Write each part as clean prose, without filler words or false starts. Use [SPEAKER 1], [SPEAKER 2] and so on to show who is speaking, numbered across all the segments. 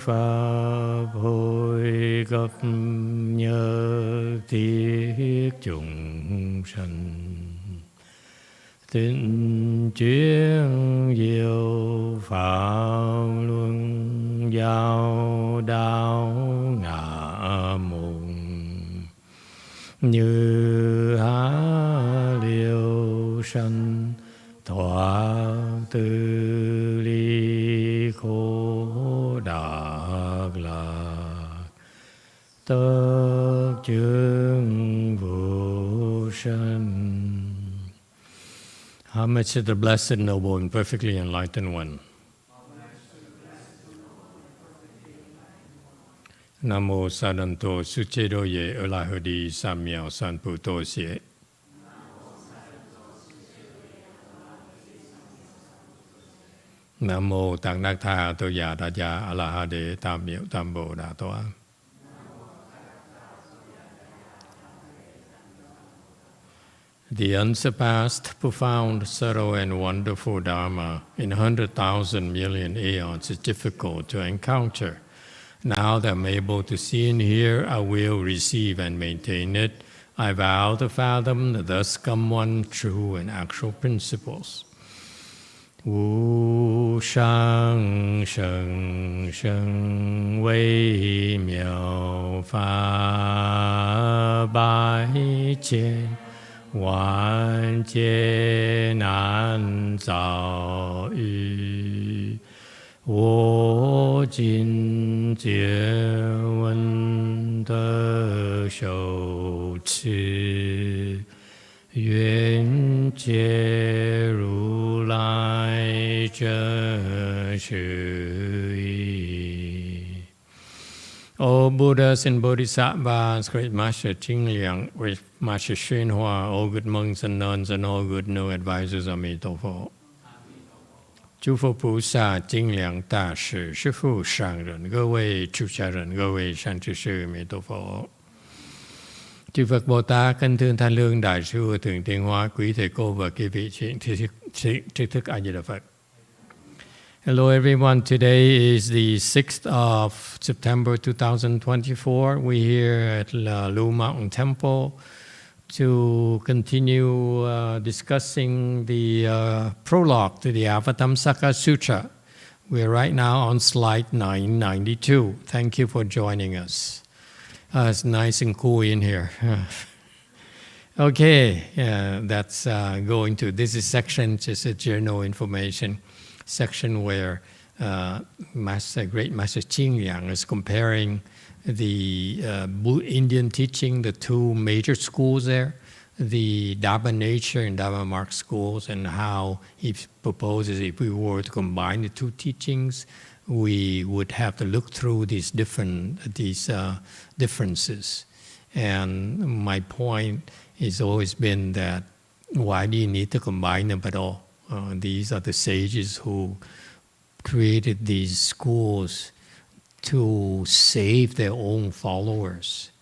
[SPEAKER 1] Pháp hội cấp nhớ thiết chúng sanh, tinh chuyên diệu pháp luân giao đạo ngã mùng, như há liêu sanh thoát từ ly khổ đạc lạc, tất chứng vô sanh. Homage to the Blessed, Noble, and Perfectly Enlightened One. Namo Sadanto Suchedo Ye Olahudi Samyao Sanputo Sie. Namo Tang Nak Tha To Ya Da Ya Alahade Tam Miệu Tam Bồ Đà Toa. The unsurpassed, profound, subtle, and wonderful Dharma in 100,000 million aeons is difficult to encounter. Now that I'm able to see and hear, I will receive and maintain it. I vow to fathom the thus come one true and actual principles. Wu shang sheng sheng wei miao fa bai jian wan jie nan zao yu. 我今见闻得受持，愿解如来真实义。O Buddhas and Bodhisattvas, great Master Jingliang, great Master Xuanhua, all good monks and nuns, and all good no advisors, Amitabha. 诸佛菩萨、精良大士、师父、上人、各位出家人、各位善知识，阿弥陀佛。Chư Phật Bồ Tát, kính thưa Thanh Lương Đại sư Hòa Thượng Tiến Hóa, quý thầy cô và quý vị tri thức A Di Đà Phật. Hello everyone, today is the 6th of September 2024. We're here at Lu Mountain Temple to continue discussing the prologue to the Avatamsaka Sutra. We're right now on slide 992. Thank you for joining us. It's nice and cool in here. Okay, that's going to, this is section, just a general information section where Great Master Jingliang is comparing the Indian teaching, the two major schools there, the Dharma Nature and Dharma Mark schools, and how he proposes if we were to combine the two teachings, we would have to look through these differences. And my point has always been that why do you need to combine them at all? These are the sages who created these schools to save their own followers,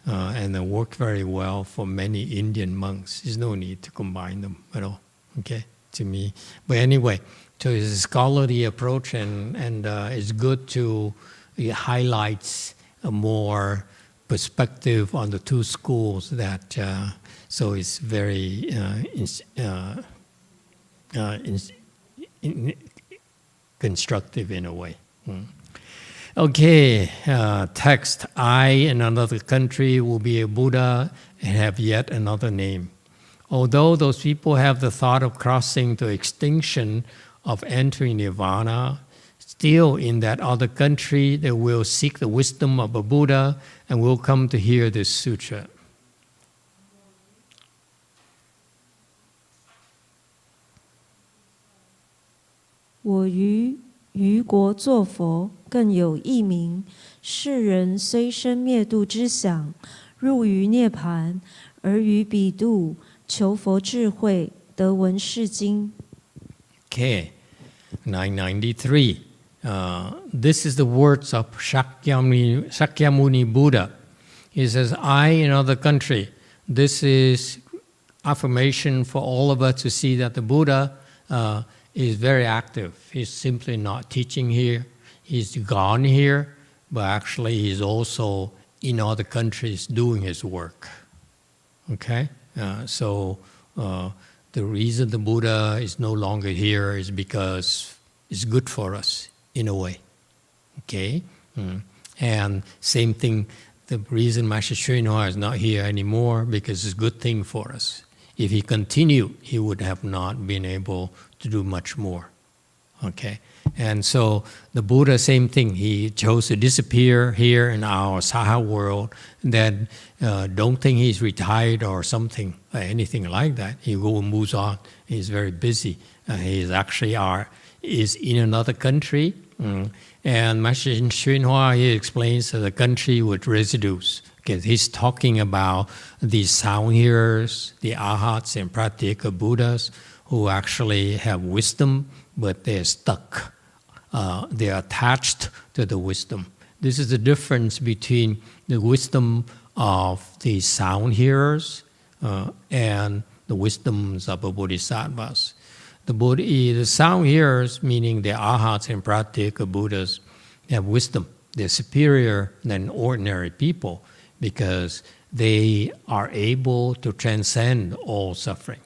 [SPEAKER 1] and they work very well for many Indian monks. There's no need to combine them at all, okay, to me. But anyway, so it's a scholarly approach, and it's good to, it highlights a more perspective on the two schools that, so it's very constructive in a way. Okay, text. I in another country will be a Buddha and have yet another name. Although those people have the thought of crossing to extinction of entering nirvana, still in that other country they will seek the wisdom of a Buddha and will come to hear this sutra.
[SPEAKER 2] 我于国作佛，更有一名。世人虽生灭度之想，入于涅盘，而于彼度求佛智慧，得闻是经。
[SPEAKER 1] Okay, 993. This is the words of Shakyamuni Buddha. He says, I in another country. This is affirmation for all of us to see that the Buddha is very active. He's simply not teaching here. he's gone here, but actually he's also in other countries doing his work. Okay? So the reason the Buddha is no longer here is because it's good for us in a way. Okay? And same thing, the reason Master Srinivas is not here anymore because it's a good thing for us. If he continued, he would have not been able to do much more. Okay? And so the Buddha, same thing. He chose to disappear here in our Saha world. Then don't think he's retired or something, anything like that. He moves on. He's very busy. He's actually is in another country. And Master Srinivas, he explains the country with residues. Okay, he's talking about these sound hearers, the arhats and pratyeka Buddhas, who actually have wisdom, but they're stuck. They're attached to the wisdom. This is the difference between the wisdom of the sound hearers and the wisdoms of the bodhisattvas. The sound hearers, meaning the arhats and pratyeka Buddhas, have wisdom. They're superior than ordinary people because they are able to transcend all suffering.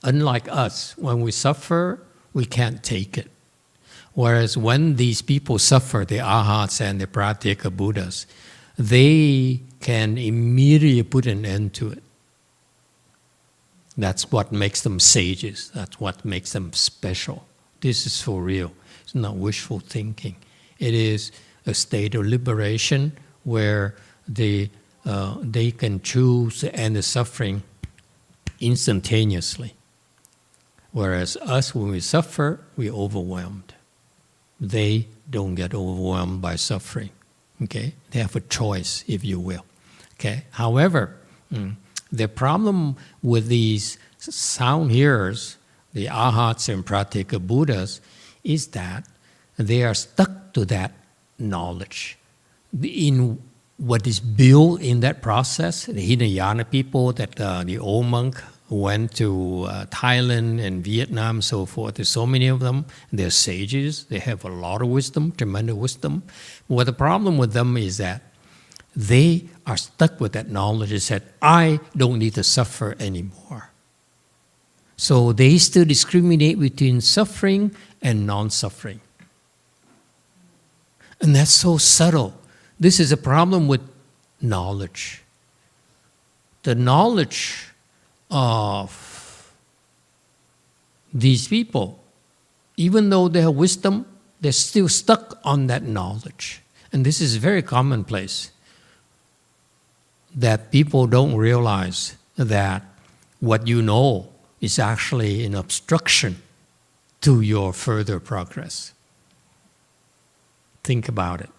[SPEAKER 1] Unlike us, when we suffer, we can't take it. Whereas when these people suffer, the arhats and the pratyeka Buddhas, they can immediately put an end to it. That's what makes them sages. That's what makes them special. This is for real. It's not wishful thinking. It is a state of liberation where they can choose to end the suffering instantaneously. Whereas us, when we suffer, we're overwhelmed. They don't get overwhelmed by suffering. Okay? They have a choice, if you will. Okay? However, the problem with these sound hearers, the arhats and pratyeka Buddhas, is that they are stuck to that knowledge. In what is built in that process, the Hinayana people, that the old monk went to Thailand and Vietnam, so forth. There's so many of them. They're sages. They have a lot of wisdom, tremendous wisdom. Well, the problem with them is that they are stuck with that knowledge. They said, I don't need to suffer anymore. So they still discriminate between suffering and non-suffering. And that's so subtle. This is a problem with knowledge. The knowledge of these people, even though they have wisdom, they're still stuck on that knowledge. And this is very commonplace, that people don't realize that what you know is actually an obstruction to your further progress. Think about it.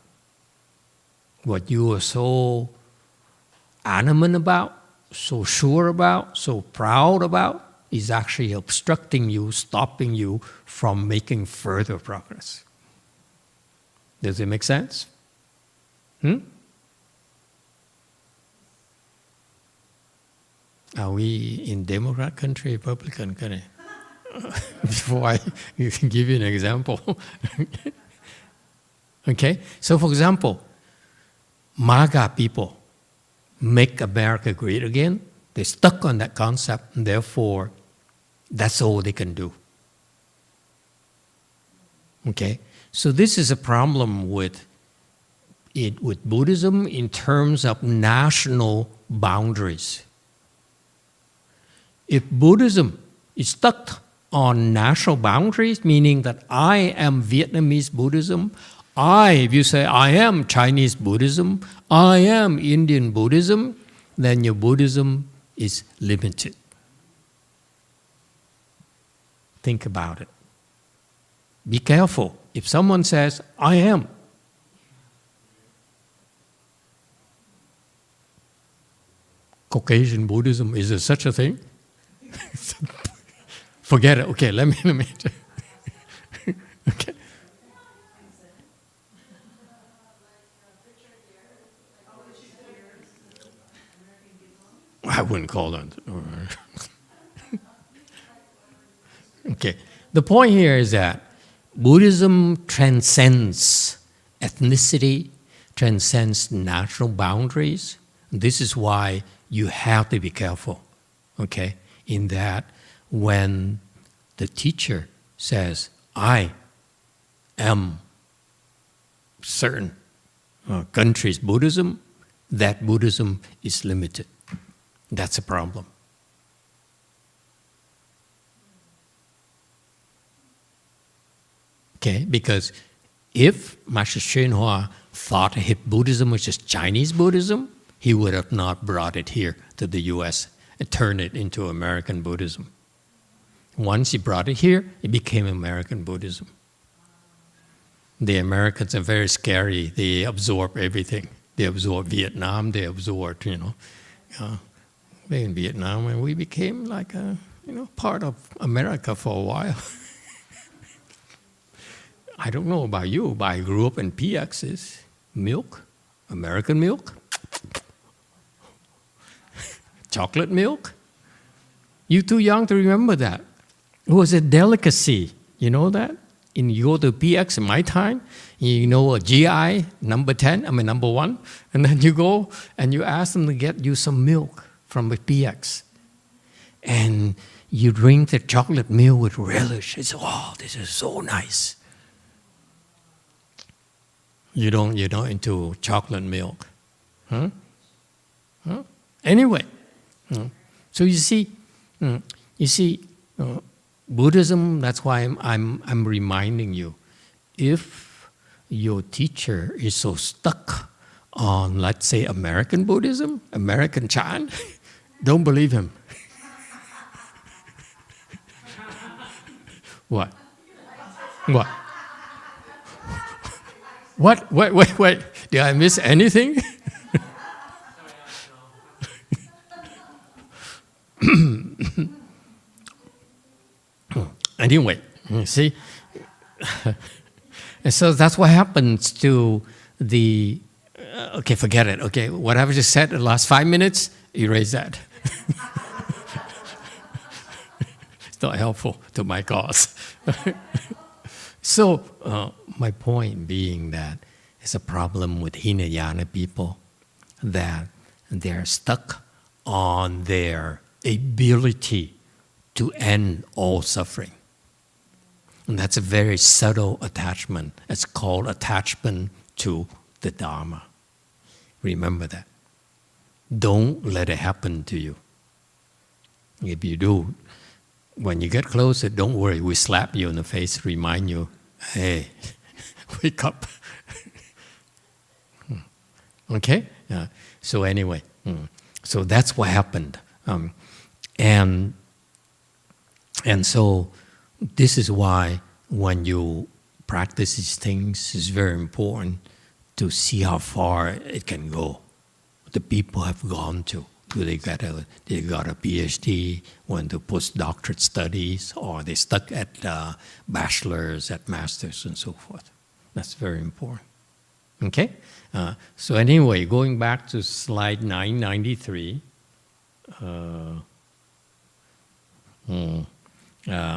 [SPEAKER 1] What you are so adamant about, so sure about, so proud about, is actually obstructing you, stopping you from making further progress. Does it make sense? Are we in Democrat country, Republican country? Before I give you an example. Okay? So for example, MAGA people, make America great again, they're stuck on that concept, and therefore that's all they can do. Okay? So this is a problem with Buddhism in terms of national boundaries. If Buddhism is stuck on national boundaries, meaning that I am Vietnamese Buddhism, if you say I am Chinese Buddhism, I am Indian Buddhism, then your Buddhism is limited. Think about it. Be careful. If someone says, I am, Caucasian Buddhism, is there such a thing? Forget it. Okay, let me. Okay. I wouldn't call that. Okay. The point here is that Buddhism transcends ethnicity, transcends national boundaries. This is why you have to be careful, okay? In that when the teacher says, I am certain country's Buddhism, that Buddhism is limited. That's a problem. Okay, because if Master Hsuan-Hua thought his Buddhism was just Chinese Buddhism, he would have not brought it here to the US and turned it into American Buddhism. Once he brought it here, it became American Buddhism. The Americans are very scary. They absorb everything. They absorb Vietnam. They absorb, in Vietnam, and we became like a, part of America for a while. I don't know about you, but I grew up in PXs. Milk, American milk, chocolate milk. You're too young to remember that. It was a delicacy. You know that? And you go to PX in my time, you know a GI, number 1, and then you go and you ask them to get you some milk from the PX. And you drink the chocolate milk with relish. It's, this is so nice. You don't into chocolate milk. Huh? Anyway, so you see, Buddhism, that's why I'm reminding you, if your teacher is so stuck on, let's say, American Buddhism, American Chan, don't believe him. What? What? Wait. Did I miss anything? Anyway, you see? And so that's what happens to the... okay, forget it. Okay, what I've just said in the last 5 minutes, erase that. It's not helpful to my cause. So, my point being that it's a problem with Hinayana people, that they're stuck on their ability to end all suffering. And that's a very subtle attachment. It's called attachment to the Dharma. Remember that. Don't let it happen to you. If you do, when you get closer, don't worry. We slap you in the face, remind you, hey, wake up. Okay? So anyway, so that's what happened. And so this is why when you practice these things, it's very important to see how far it can go. The people have gone to. They got a PhD, went to postdoctorate studies, or they stuck at bachelor's, at master's, and so forth. That's very important. Okay? So anyway, going back to slide 993.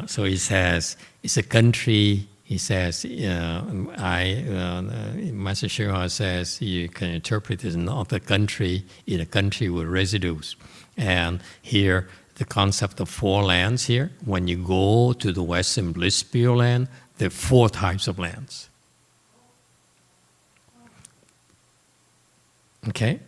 [SPEAKER 1] So he says, it's a country, he says, Master Hsuan-Hua says, you can interpret it as not a country, in a country with residues. And here, the concept of 4 lands here, when you go to the Western Bliss Pure Land, there are 4 types of lands. Okay?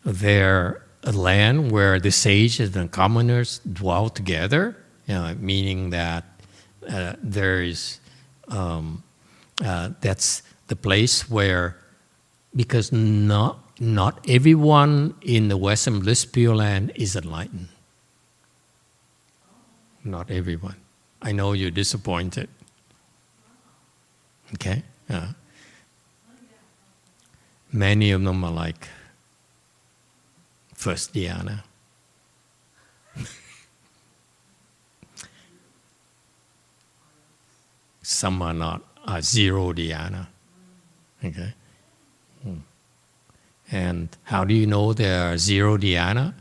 [SPEAKER 1] They're a land where the sages and commoners dwell together, meaning that there is, that's the place where, because not everyone in the Western Bliss Pure Land is enlightened. Not everyone. I know you're disappointed. Okay? Many of them are like first dhyana. Some are not, are 0 dhyana. Okay? And how do you know they are 0 dhyana?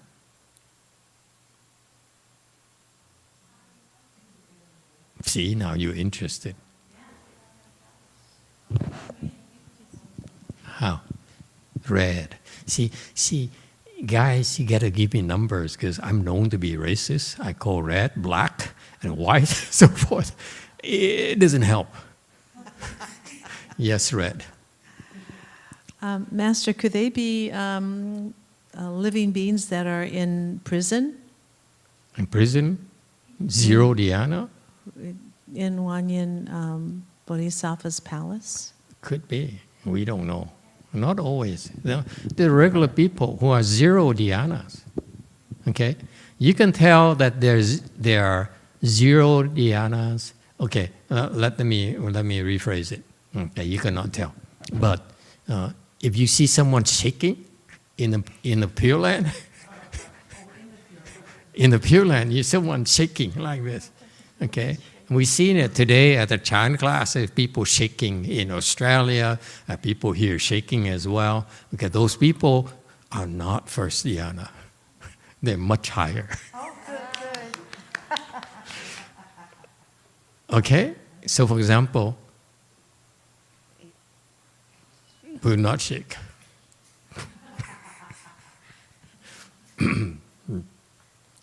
[SPEAKER 1] See, now you're interested. How? Red. See, guys, you gotta give me numbers because I'm known to be racist. I call red, black, and white, so forth. It doesn't help. Yes, red.
[SPEAKER 3] Master, could they be living beings that are in prison?
[SPEAKER 1] In prison? Zero dhyana?
[SPEAKER 3] In Wanyan Bodhisattva's palace?
[SPEAKER 1] Could be. We don't know. Not always. There are regular people who are zero dhyanas. Okay? You can tell that there are zero dhyanas. Okay, let me rephrase it. Okay, you cannot tell. But if you see someone shaking in the Pure Land, in the Pure Land, you see someone shaking like this. Okay? We've seen it today at the Chan class, people shaking in Australia, people here shaking as well. Okay, those people are not first dhyana. They're much higher.
[SPEAKER 3] Oh, good.
[SPEAKER 1] Okay? So for example, will not shake.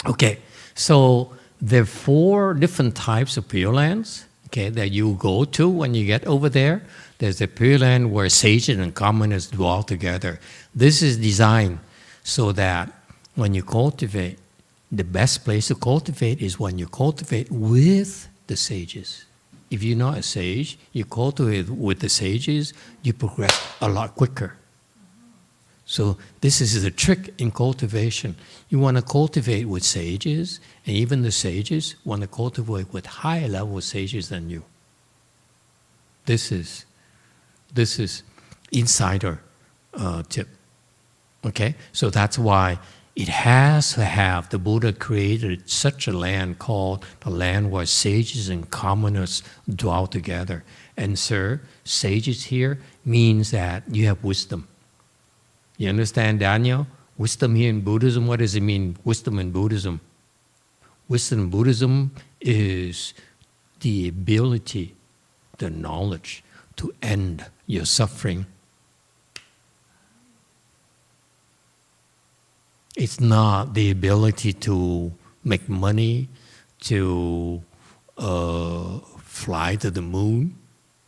[SPEAKER 1] Okay, so there are 4 different types of Pure Lands, okay, that you go to when you get over there. There's a Pure Land where sages and commoners dwell together. This is designed so that when you cultivate, the best place to cultivate is when you cultivate with the sages. If you're not a sage, you cultivate with the sages, you progress a lot quicker. So this is the trick in cultivation. You want to cultivate with sages, and even the sages want to cultivate with higher level sages than you. This is insider tip. Okay? So that's why it has to have, the Buddha created such a land called the land where sages and commoners dwell together. And sir, sages here means that you have wisdom. You understand, Daniel? Wisdom here in Buddhism, what does it mean, wisdom in Buddhism? Wisdom in Buddhism is the ability, the knowledge to end your suffering. It's not the ability to make money, to fly to the moon,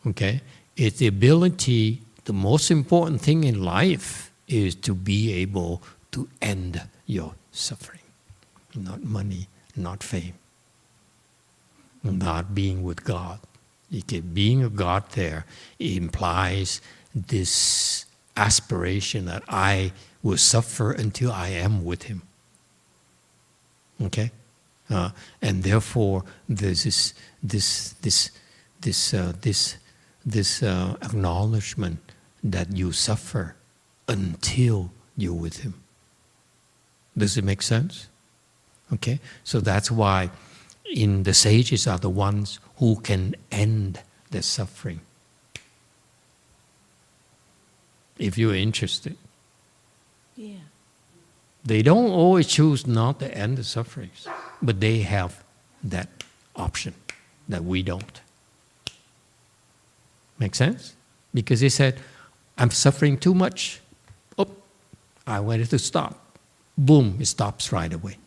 [SPEAKER 1] okay? It's the ability, the most important thing in life is to be able to end your suffering. Not money, not fame, not being with God. Being a God there implies this aspiration that I will suffer until I am with Him. Okay, and therefore there's this acknowledgement that you suffer until you're with Him. Does it make sense? Okay, so that's why the sages are the ones who can end the suffering. If you're interested.
[SPEAKER 3] Yeah.
[SPEAKER 1] They don't always choose not to end the sufferings, but they have that option that we don't. Make sense? Because they said, I'm suffering too much. Oh, I wanted to stop. Boom, it stops right away.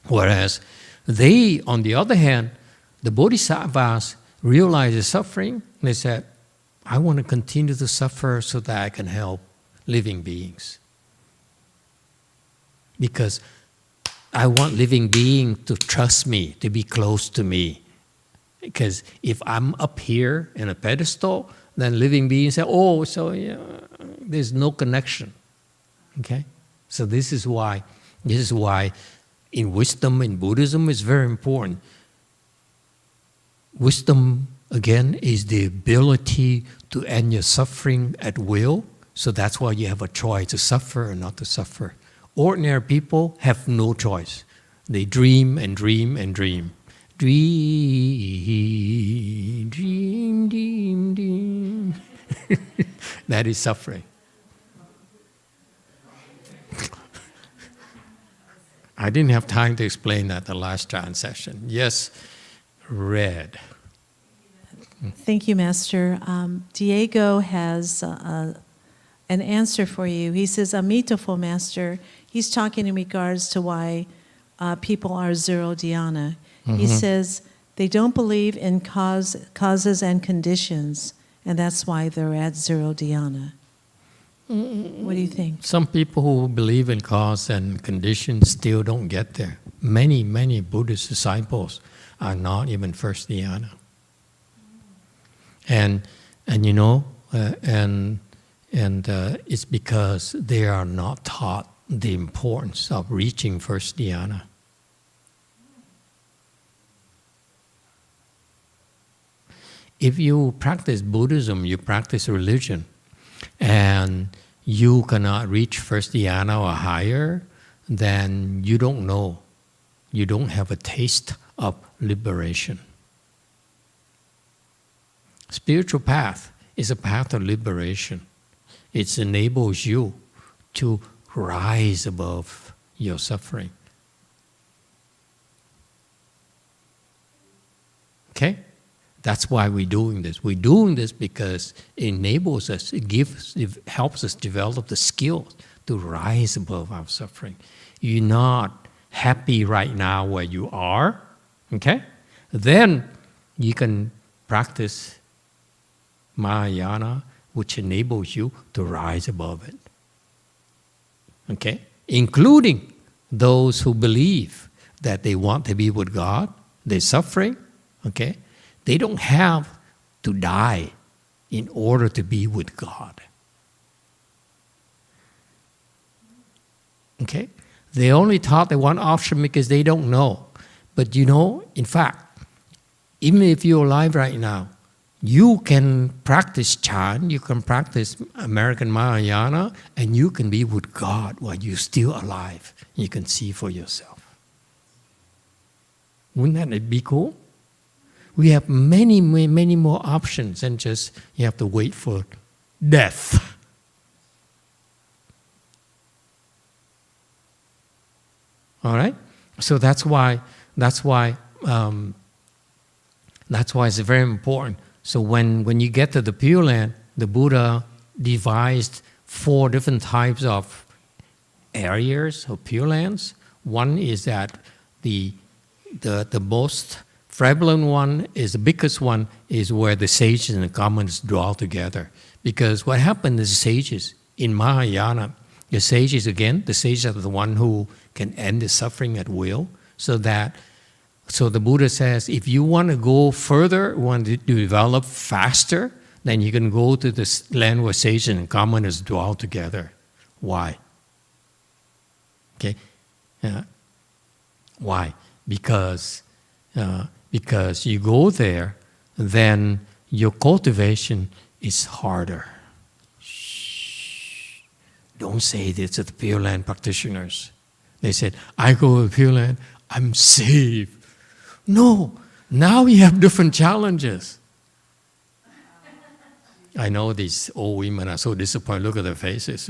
[SPEAKER 1] Whereas they, on the other hand, the bodhisattvas realized the suffering. They said, I want to continue to suffer so that I can help living beings. Because I want living beings to trust me, to be close to me. Because if I'm up here in a pedestal, then living beings say, oh, so yeah, there's no connection. Okay? So this is why in wisdom, in Buddhism, it's very important. Wisdom, again, is the ability to end your suffering at will. So that's why you have a choice to suffer or not to suffer. Ordinary people have no choice. They dream and dream and dream. Dream, dream, dream, dream. That is suffering. I didn't have time to explain that the last Chan session. Yes, red.
[SPEAKER 3] Thank you, Master. Diego has an answer for you. He says, Amitabha, Master. He's talking in regards to why people are zero dhyana. He says they don't believe in causes and conditions, and that's why they're at zero dhyana. What do you think?
[SPEAKER 1] Some people who believe in cause and conditions still don't get there. Many, many Buddhist disciples are not even first dhyana. And you know, it's because they are not taught the importance of reaching first dhyana. If you practice Buddhism, you practice religion, and you cannot reach first dhyana or higher, then you don't know. You don't have a taste of liberation. Spiritual path is a path of liberation. It enables you to rise above your suffering. Okay? That's why we're doing this. We're doing this because it enables us, it helps us develop the skills to rise above our suffering. You're not happy right now where you are, okay? Then you can practice Mahayana, which enables you to rise above it. Okay? Including those who believe that they want to be with God, they're suffering, okay? They don't have to die in order to be with God. Okay? They only taught the one option because they don't know. But you know, in fact, even if you're alive right now, you can practice Chan, you can practice American Mahayana, and you can be with God while you're still alive. You can see for yourself. Wouldn't that be cool? We have many, many more options than just you have to wait for death. All right? So that's why it's very important. So when you get to the Pure Land, the Buddha devised 4 different types of areas of Pure Lands. One is that the most prevalent one is the biggest one is where the sages and the commoners dwell together. Because what happened is the sages in Mahayana, the sages are the one who can end the suffering at will. So the Buddha says, if you want to go further, want to develop faster, then you can go to the land where sages and commoners dwell together. Why? Okay, why? Because you go there, then your cultivation is harder. Shh. Don't say this to the Pure Land practitioners. They said, I go to Pure Land, I'm safe. No, now we have different challenges. I know these old women are so disappointed. Look at their faces.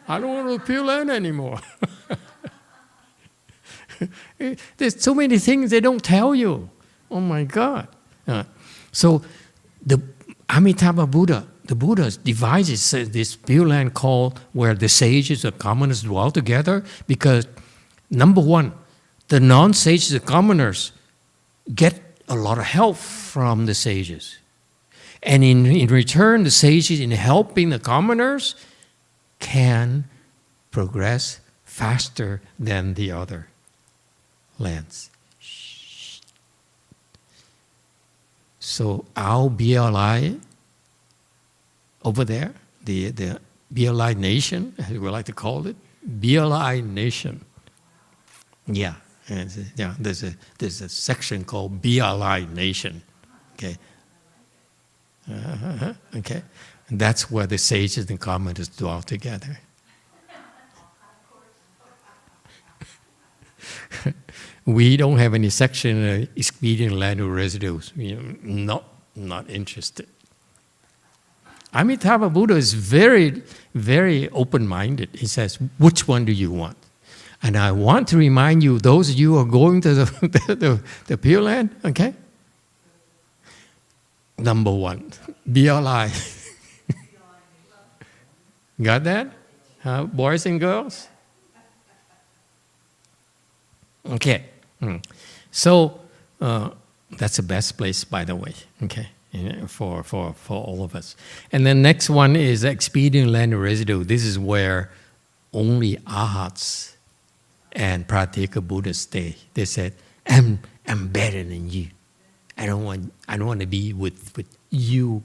[SPEAKER 1] I don't want to Pure Land anymore. There's so many things they don't tell you. Oh my God. So the Amitabha Buddha, the Buddha devises this Pure Land called where the sages and commoners dwell together because, number one, the non-sages and commoners get a lot of help from the sages. And in return, the sages, in helping the commoners, can progress faster than the other lands. So our BLI over there, the BLI nation, as we like to call it, BLI nation. Yeah, there's a section called BLI nation. Okay. Okay, and that's where the sages and commoners dwell together. We don't have any section expedient land or residues. Not interested. Amitabha Buddha is very, very open-minded. He says, which one do you want? And I want to remind you, those of you who are going to the Pure Land, okay? Number one, be alive. Got that? Boys and girls? Okay. So that's the best place, by the way, okay, for all of us. And then next one is expedient land residue. This is where only arhats and pratyeka Buddhas stay. They said, I'm better than you. I don't want to be with you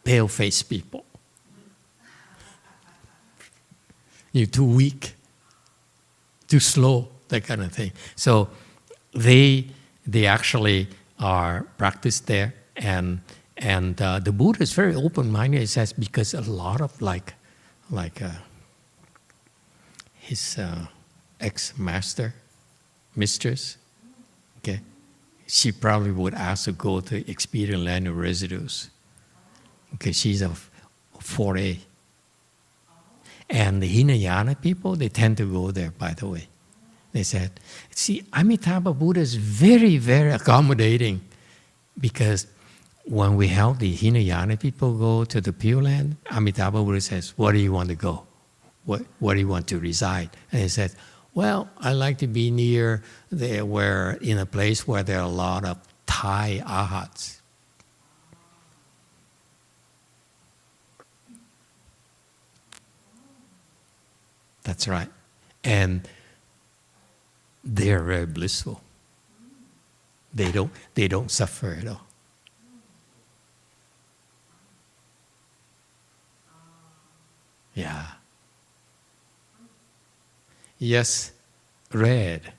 [SPEAKER 1] pale-faced people. You're too weak, too slow, that kind of thing. So they actually are practiced there, and the Buddha is very open-minded. It says because a lot of his mistress, okay, she probably would ask to go to expedient land of residues. Okay, she's a 4A. And the Hinayana people, they tend to go there, by the way. They said, see, Amitabha Buddha is very, very accommodating, because when we help the Hinayana people go to the Pure Land, Amitabha Buddha says, where do you want to go? Where do you want to reside? And he said, well, I like to be near there, where in a place where there are a lot of Thai arhats. That's right. And they're very blissful. They don't suffer at all. Yeah. Yes, red.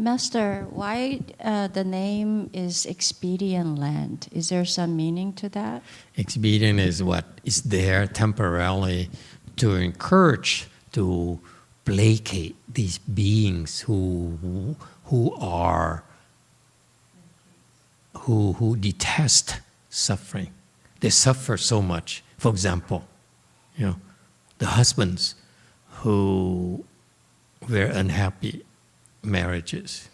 [SPEAKER 4] Master, why the name is expedient land? Is there some meaning to that?
[SPEAKER 1] Expedient is what is there temporarily to encourage, to placate these beings who detest suffering. They suffer so much. For example, the husbands who were unhappy marriages.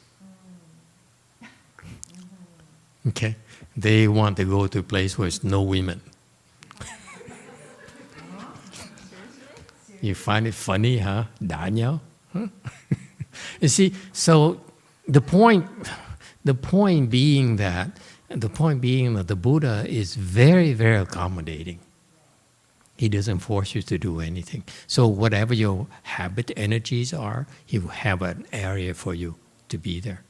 [SPEAKER 1] Okay, they want to go to a place where there's no women. You find it funny, huh, Daniel? Huh? You see, so the point being that the Buddha is very, very accommodating. He doesn't force you to do anything. So whatever your habit energies are, he will have an area for you to be there.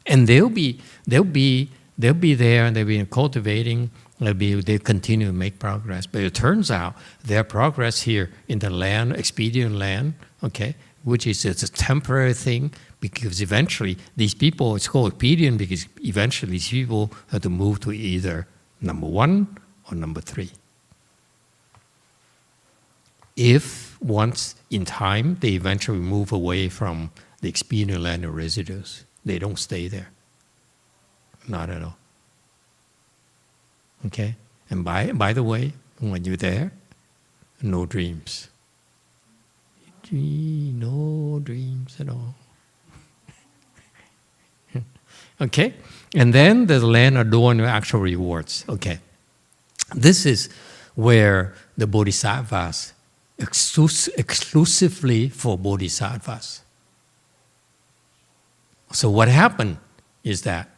[SPEAKER 1] And they'll be there, and they'll be cultivating. They continue to make progress. But it turns out their progress here in the land, expedient land, okay, which is it's a temporary thing, because eventually these people, it's called expedient because eventually these people have to move to either number 1 or number 3. If once in time they eventually move away from the expedient land of residues, they don't stay there. Not at all. Okay? And by the way, when you're there, no dreams. No dreams at all. Okay? And then the land adorned with actual rewards. Okay. This is where the bodhisattvas, exclusively for bodhisattvas. So what happened is that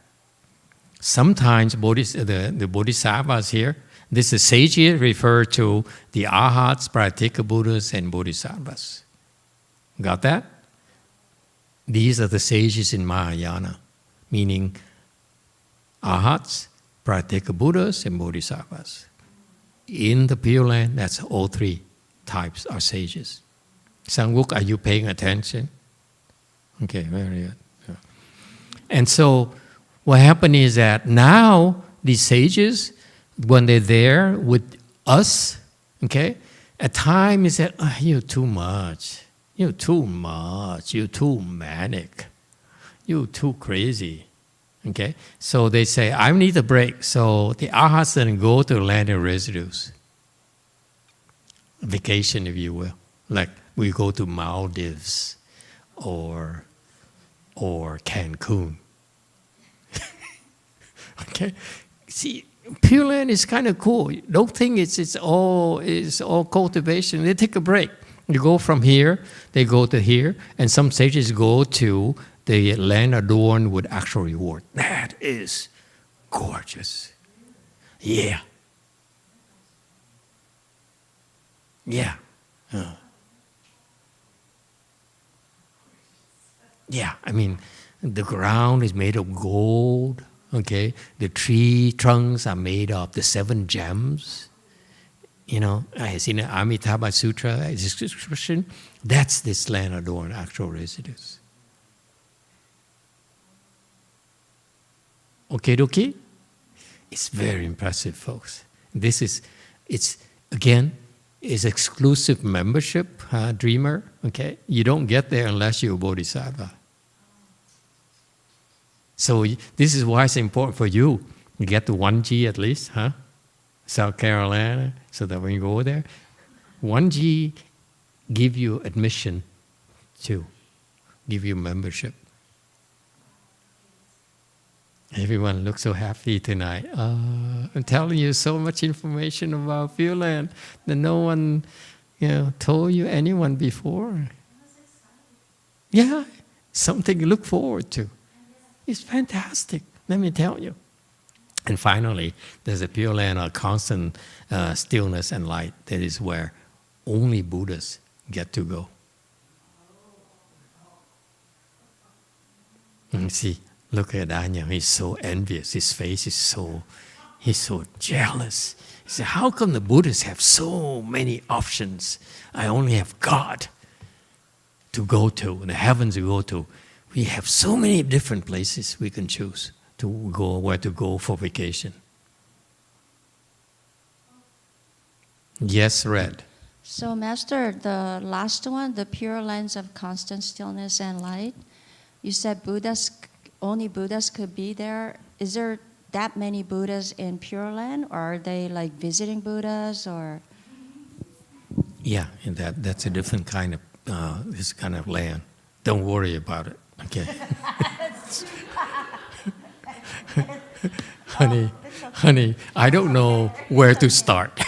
[SPEAKER 1] sometimes the bodhisattvas here, this is sages refer to the arhats, pratyeka Buddhas, and bodhisattvas. Got that? These are the sages in Mahayana, meaning arhats, pratyeka Buddhas, and bodhisattvas. In the Pure Land, that's all 3 types are sages. Sangwok, are you paying attention? Okay, very good. Yeah. And so what happened is that now these sages, when they're there with us, okay, at times they said, you're too much. You're too much. You're too manic. You're too crazy. Okay? So they say, I need a break. So the arhats then go to land of residues. Vacation, if you will. Like we go to Maldives or or Cancun. Okay, see, Pure Land is kind of cool. Don't think it's all cultivation. They take a break. You go from here, they go to here, and some sages go to the land adorned with actual reward. That is gorgeous. Yeah. Yeah. Yeah, I mean, the ground is made of gold, okay? The tree trunks are made of the 7 gems. You know, I have seen the Avatamsaka Sutra description. That's this land adorned actual residues. Okay, dokie? It's very impressive, folks. This is, it's exclusive membership, Dreamer, okay? You don't get there unless you're a Bodhisattva. So this is why it's important for you. You get to 1G at least, huh? South Carolina, so that when you go there, 1G give you admission to, give you membership. Everyone looks so happy tonight. I'm telling you so much information about Pure Land that no one, told you anyone before. Yeah, something to look forward to. It's fantastic, let me tell you. And finally, there's a Pure Land of constant stillness and light. That is where only Buddhas get to go. And see, look at Daniel. He's so envious. His face is he's so jealous. He said, how come the Buddhists have so many options? I only have God to go to, the heavens to go to. We have so many different places we can choose to go, where to go for vacation. Yes, Red.
[SPEAKER 4] So, Master, the last one, the Pure Lands of constant stillness and light, you said only Buddhas could be there. Is there that many Buddhas in Pure Land, or are they like visiting Buddhas, or?
[SPEAKER 1] Yeah, and that's a different kind of this kind of land. Don't worry about it. Okay. honey, I don't know where to start.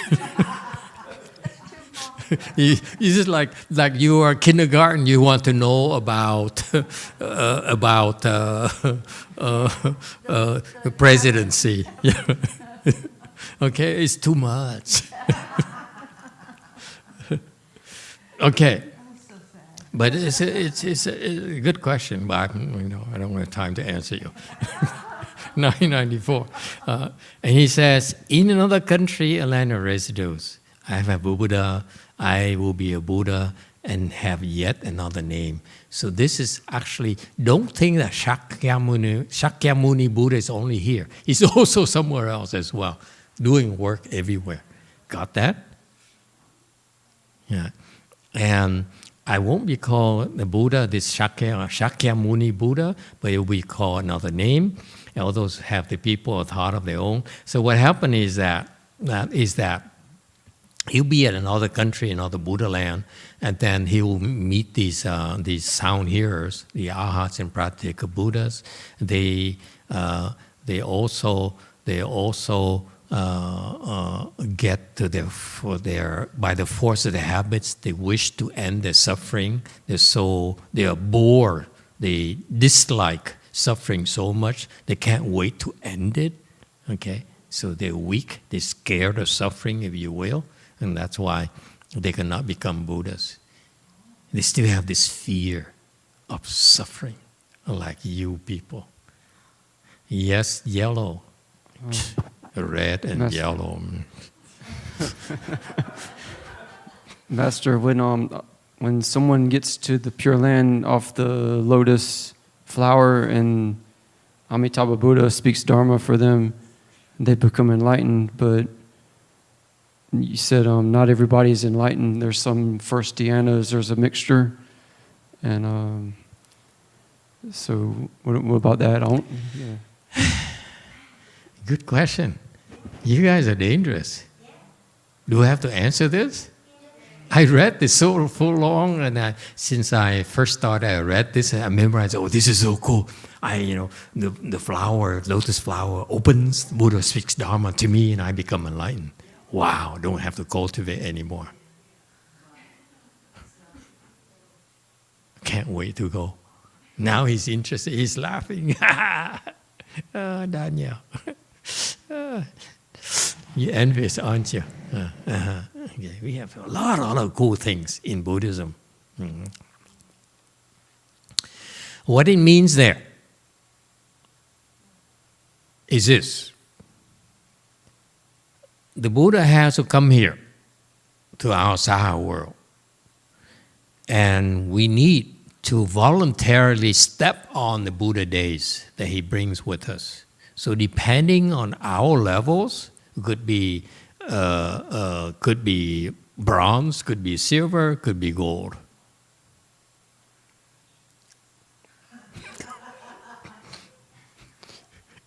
[SPEAKER 1] You just like you are kindergarten. You want to know about the presidency. Okay, it's too much. Okay. But it's a good question, but I don't have time to answer you. 994. And he says, in another country, a land of residues, I have a Buddha, I will be a Buddha, and have yet another name. So this is actually, don't think that Shakyamuni Buddha is only here. He's also somewhere else as well, doing work everywhere. Got that? Yeah. And I won't be called the Buddha, this Shakyamuni Buddha, but it will be called another name. And all those have the people a thought of their own. So what happened is that he'll be at another country, another Buddha land, and then he will meet these sound hearers, the Arhats and Pratyeka Buddhas. They also get to by the force of their habits, they wish to end their suffering. They are bored. They dislike suffering so much they can't wait to end it. Okay, so they're weak. They're scared of suffering, if you will, and that's why they cannot become Buddhas. They still have this fear of suffering, like you people. Yes, yellow. Red and yellow.
[SPEAKER 5] Master, when someone gets to the Pure Land off the lotus flower and Amitabha Buddha speaks Dharma for them, they become enlightened. But you said not everybody is enlightened. There's some first dhyanas. There's a mixture, and so what about that?
[SPEAKER 1] Good question. You guys are dangerous. Do I have to answer this? I read this so long, and since I first started, I read this. I memorized. Oh, this is so cool! The flower, lotus flower, opens. Buddha speaks Dharma to me, and I become enlightened. Wow! Don't have to cultivate anymore. Can't wait to go. Now he's interested. He's laughing. Daniel, you're envious, aren't you? Okay. We have a lot of cool things in Buddhism. Mm-hmm. What it means there is this. The Buddha has to come here to our Saha world. And we need to voluntarily step on the Buddha days that he brings with us. So depending on our levels, could be bronze, could be silver, could be gold.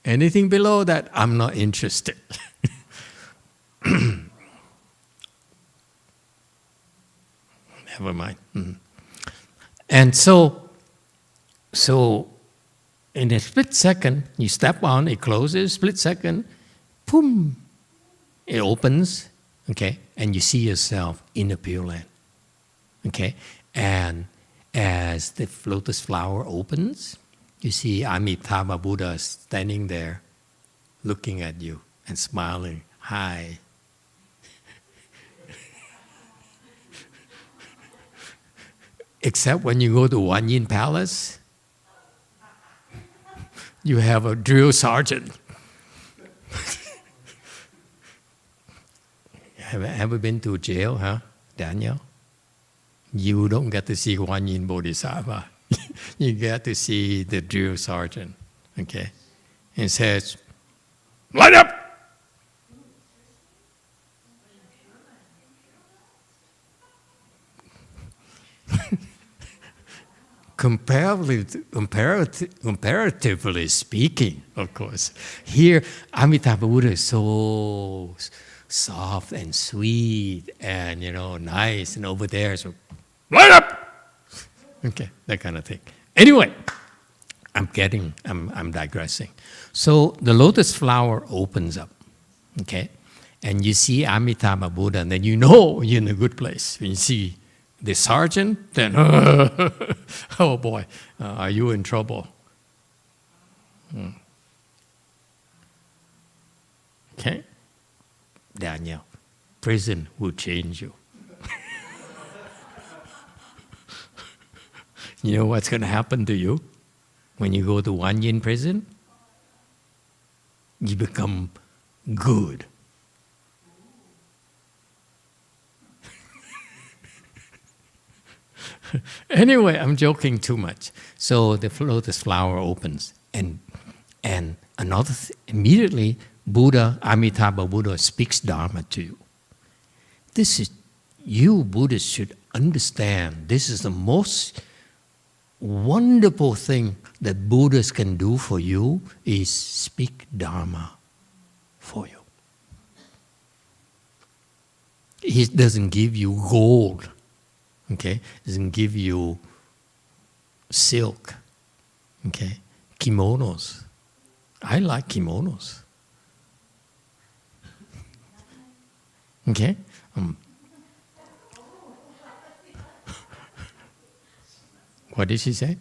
[SPEAKER 1] Anything below that, I'm not interested. Never mind. Mm-hmm. And so in a split second, you step on, it closes, split second, boom, it opens, okay, and you see yourself in the Pure Land, okay, and as the lotus flower opens, you see Amitabha Buddha standing there, looking at you and smiling, hi. Except when you go to Wan Yin Palace, you have a drill sergeant. Have you ever been to jail, huh, Daniel? You don't get to see Wan Yin Bodhisattva. You get to see the drill sergeant, okay? And says, "Light up!" Comparatively speaking, of course, here Amitabha Buddha is so soft and sweet and nice, and over there, so light up, okay, that kind of thing. Anyway, I'm digressing. So the lotus flower opens up, okay, and you see Amitabha Buddha, and then you're in a good place. When you see the sergeant, then, oh boy, are you in trouble? Okay? Daniel, prison will change you. You know what's going to happen to you when you go to Wan Yin prison? You become good. Anyway, I'm joking too much. So the lotus flower opens, and immediately Amitabha Buddha speaks Dharma to you. This is, you Buddhists should understand, this is the most wonderful thing that Buddhists can do for you is speak Dharma for you. He doesn't give you gold. Okay, doesn't give you silk, okay, kimonos. I like kimonos. Okay, what did she say?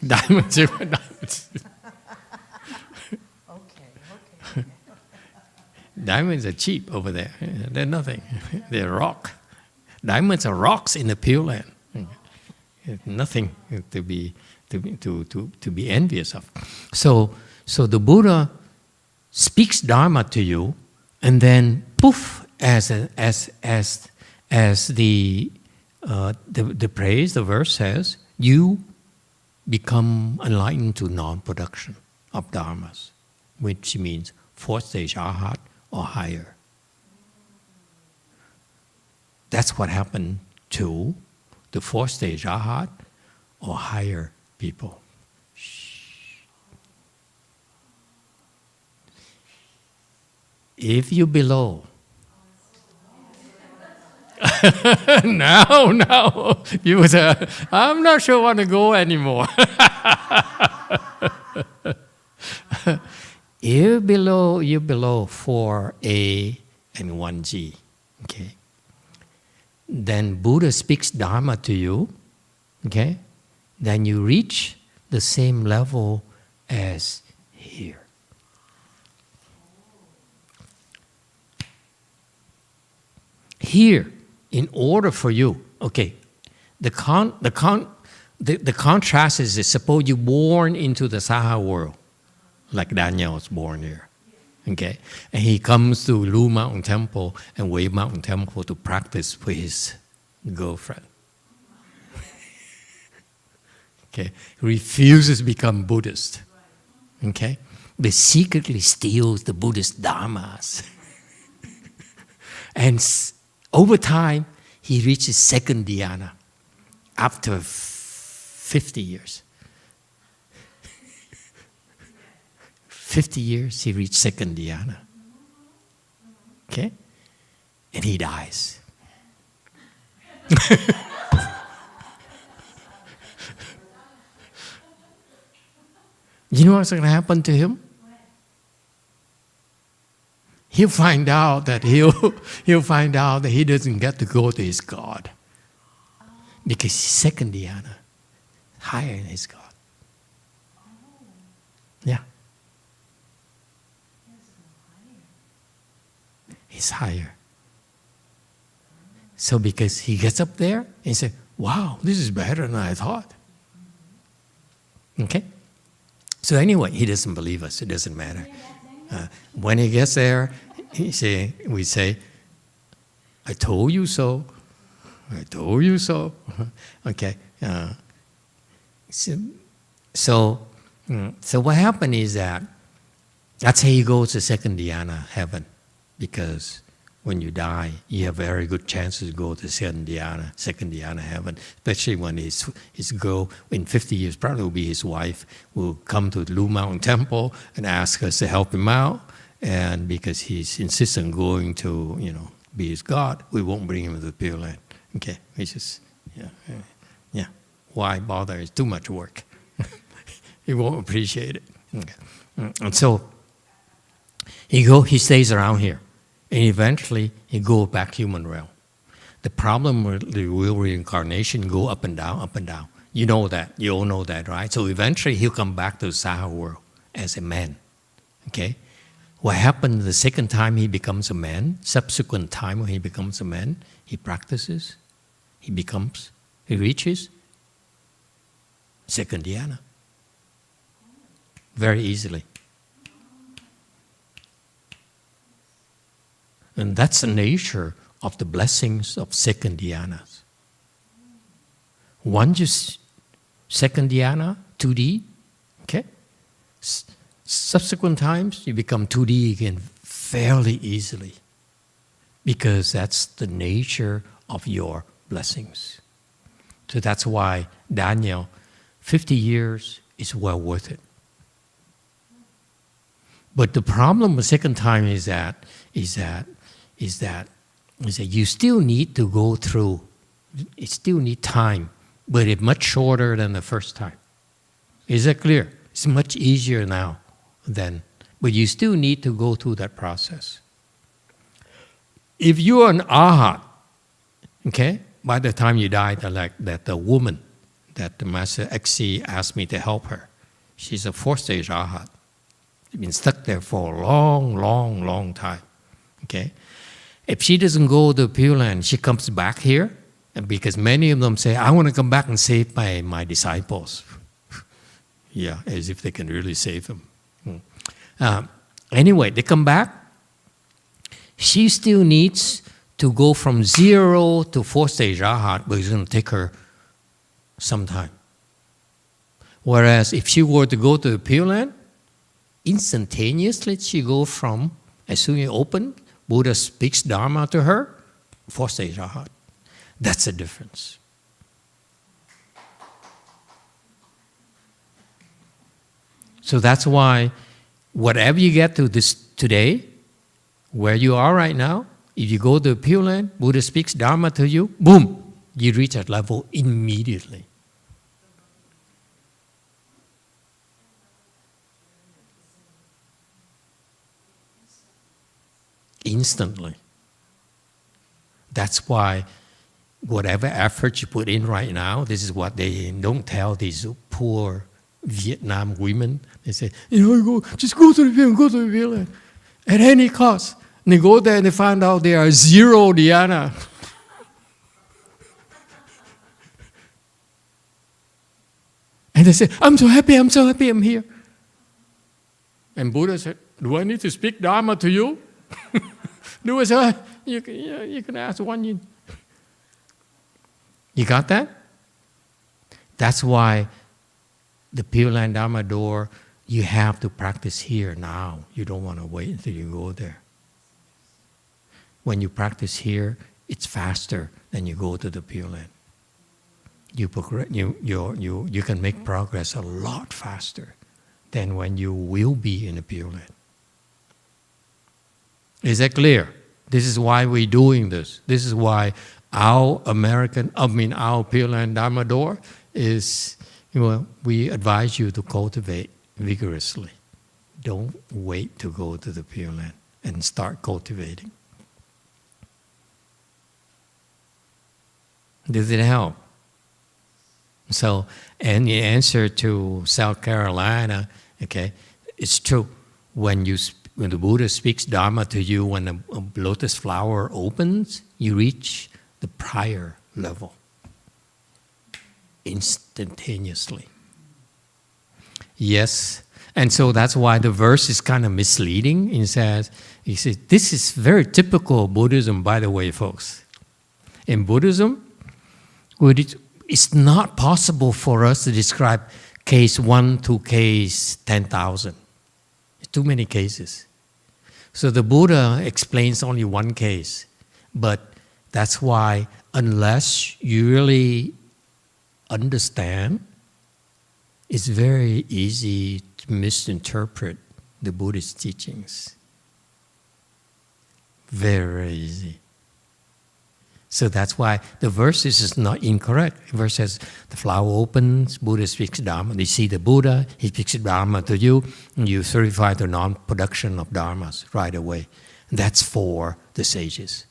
[SPEAKER 1] Diamonds. Diamonds. Diamonds are cheap over there. They're nothing. They're rock. Diamonds are rocks in the Pure Land. Nothing to be envious of. So the Buddha speaks Dharma to you, and then poof, as the praise, the verse says, you become enlightened to non-production of dharmas, which means fourth stage arhat or higher. That's what happened to the fourth stage arhat or higher people. If you're below No. You say, I'm not sure I want to go anymore. You're below 4A and 1G. Okay. Then Buddha speaks Dharma to you. Okay. Then you reach the same level as here. Here, in order for you, okay, the contrast is suppose you're born into the Saha world, like Daniel was born here, okay, and he comes to Lu Mountain Temple and Wave Mountain Temple to practice with his girlfriend. Okay, refuses to become Buddhist, okay, but secretly steals the Buddhist dharmas, and over time, he reaches second dhyana after 50 years. 50 years, he reached second dhyana. Okay? And he dies. You know what's going to happen to him? He'll find out that he doesn't get to go to his God, because he's second dhyana, higher than his God. Yeah. He's higher. So because he gets up there and says, wow, this is better than I thought. Okay? So anyway, he doesn't believe us. It doesn't matter. When he gets there, we say, I told you so. I told you so. Okay. So what happened is that's how you go to second dhyana heaven, because when you die, you have very good chances to go to second dhyana heaven, especially when his girl, in 50 years, probably will be his wife, will come to the Lu Mountain Temple and ask us to help him out. And because he insists on going to, be his God, we won't bring him to the Pure Land. Okay, it's just, yeah. Why bother? It's too much work. He won't appreciate it. Okay. And so he stays around here. And eventually, he goes back human realm. The problem with the real reincarnation, go up and down, up and down. You know that. You all know that, right? So eventually, he'll come back to the Saha world as a man. Okay? What happened the second time he becomes a man, subsequent time when he becomes a man, he practices, he reaches second dhyana. Very easily. And that's the nature of the blessings of second dhyanas. One just second dhyana, 2D, okay? Subsequent times, you become 2D again fairly easily, because that's the nature of your blessings. So that's why Daniel, 50 years is well worth it. But the problem with second time is that you still need to go through, you still need time, but it's much shorter than the first time. Is that clear? It's much easier now than, but you still need to go through that process. If you are an arhat, okay, by the time you die, like that the woman that the Master XC asked me to help her, she's a 4th-stage arhat. She's been stuck there for a long time. Okay? If she doesn't go to the Pure Land, she comes back here, and because many of them say, I want to come back and save my disciples. Yeah, as if they can really save them. Anyway, they come back. She still needs to go from 0 to 4th-stage arhat, but it's going to take her some time. Whereas if she were to go to the Pure Land, instantaneously she go from, as soon as you open, Buddha speaks Dharma to her, 4th-stage arhat. That's the difference. So that's why whatever you get to this today, where you are right now, If you go to the Pure Land, Buddha speaks Dharma to you, boom, you reach that level immediately. Instantly. That's why whatever effort you put in right now, this is what they don't tell these poor Vietnam women. They say, just go to the Pure Land, go to the Pure Land. At any cost. And they go there and they find out they are zero dhyana. And they say, I'm so happy, I'm here. And Buddha said, do I need to speak Dharma to you? Buddha said, you can ask one yin. You got that? That's why the Pure Land Dharma door, you have to practice here now. You don't want to wait until you go there. When you practice here, it's faster than you go to the Pure Land. You can make progress a lot faster than when you will be in the Pure Land. Is that clear? This is why we're doing this. This is why our Pure Land Dharma door is, we advise you to cultivate vigorously. Don't wait to go to the Pure Land and start cultivating. Does it help? So, and the answer to South Carolina, okay, it's true. When the Buddha speaks Dharma to you, when a lotus flower opens, you reach the prior level instantaneously. Yes, and so that's why the verse is kind of misleading. He says, this is very typical of Buddhism, by the way, folks. In Buddhism, it's not possible for us to describe case 1 to case 10,000. It's too many cases. So the Buddha explains only one case. But that's why unless you really understand, it's very easy to misinterpret the Buddhist teachings. Very easy. So that's why the verse is not incorrect. The verse says, the flower opens, Buddha speaks Dharma. You see the Buddha, he speaks Dharma to you, and you certify the non-production of Dharmas right away. And that's for the sages,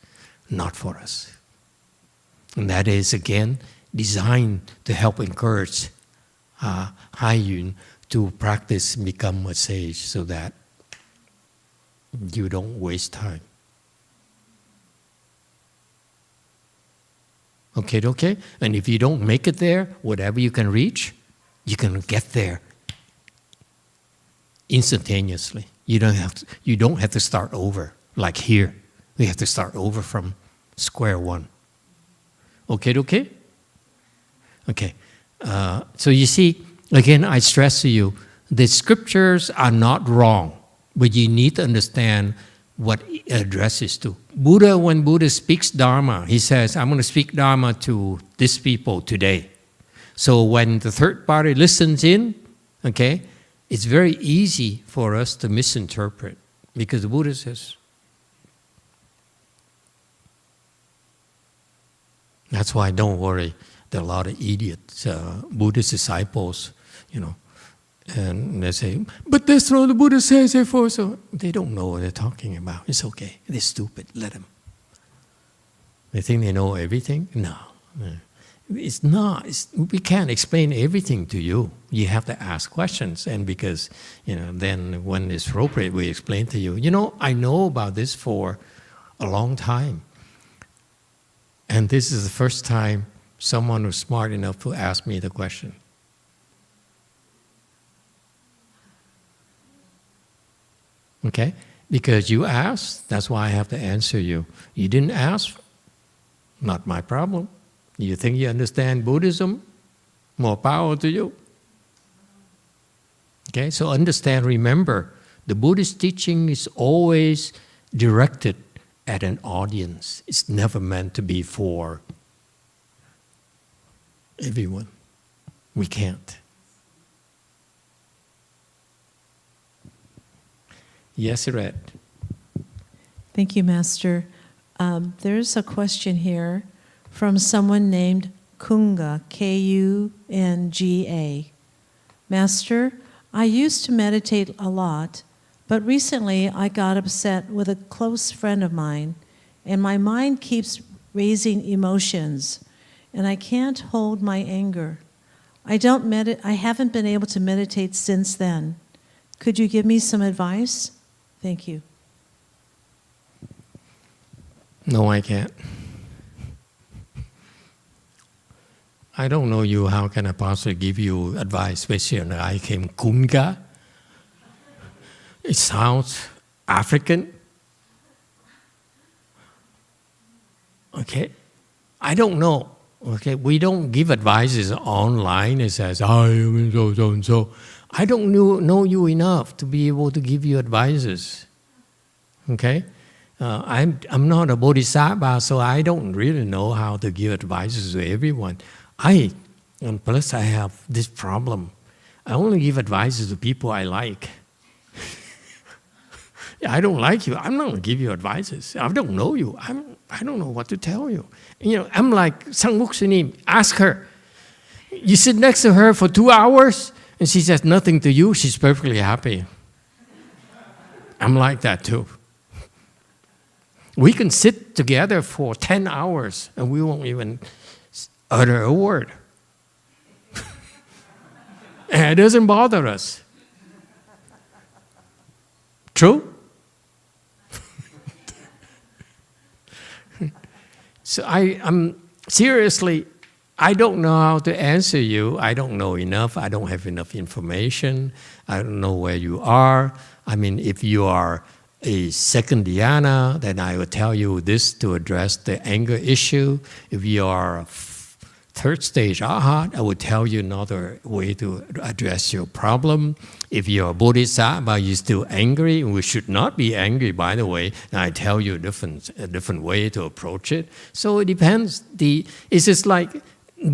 [SPEAKER 1] not for us. And that is, again, designed to help encourage Hai-Yun to practice and become a sage so that you don't waste time. Okay? And if you don't make it there, whatever you can reach, you can get there instantaneously. You don't have to start over like here. We have to start over from square one. Okay? Okay. So you see, again, I stress to you, the scriptures are not wrong, but you need to understand what it addresses to. When Buddha speaks Dharma, he says, I'm going to speak Dharma to these people today. So when the third party listens in, okay, it's very easy for us to misinterpret because the Buddha says, that's why don't worry, there are a lot of idiots, Buddhist disciples, and they say, but that's not what the Buddha says, therefore, so they don't know what they're talking about. It's okay. They're stupid. Let them. They think they know everything? No. It's not. We can't explain everything to you. You have to ask questions. And because, then when it's appropriate, we explain to you. I know about this for a long time. And this is the first time someone was smart enough to ask me the question. Okay? Because you asked, that's why I have to answer you. You didn't ask, not my problem. You think you understand Buddhism? More power to you. Okay? So understand, remember, the Buddhist teaching is always directed at an audience. It's never meant to be for everyone. We can't. Yes, Red.
[SPEAKER 3] Thank you, Master. There's a question here from someone named Kunga, K-U-N-G-A. Master, I used to meditate a lot, but recently I got upset with a close friend of mine, and my mind keeps raising emotions, and I can't hold my anger. I haven't been able to meditate since then. Could you give me some advice? Thank you.
[SPEAKER 1] No, I can't. I don't know you. How can I possibly give you advice, especially when I came Kunga? It sounds African. Okay, I don't know. Okay, we don't give advices online. It says, I am so and so. I don't know you enough to be able to give you advices. Okay, I'm not a bodhisattva, so I don't really know how to give advices to everyone. And plus I have this problem. I only give advices to people I like. I don't like you. I'm not going to give you advices. I don't know you. I don't know what to tell you. I'm like Sangmuk Sunim. Ask her. You sit next to her for 2 hours and she says nothing to you. She's perfectly happy. I'm like that too. We can sit together for 10 hours and we won't even utter a word. And it doesn't bother us. True? So I'm seriously, I don't know how to answer you. I don't know enough. I don't have enough information. I don't know where you are. I mean, if you are a second dhyana, then I will tell you this to address the anger issue. If you are third stage arhat, I will tell you another way to address your problem. If you're a bodhisattva, you're still angry, we should not be angry, by the way, and I tell you a different way to approach it. So it depends. It's just like,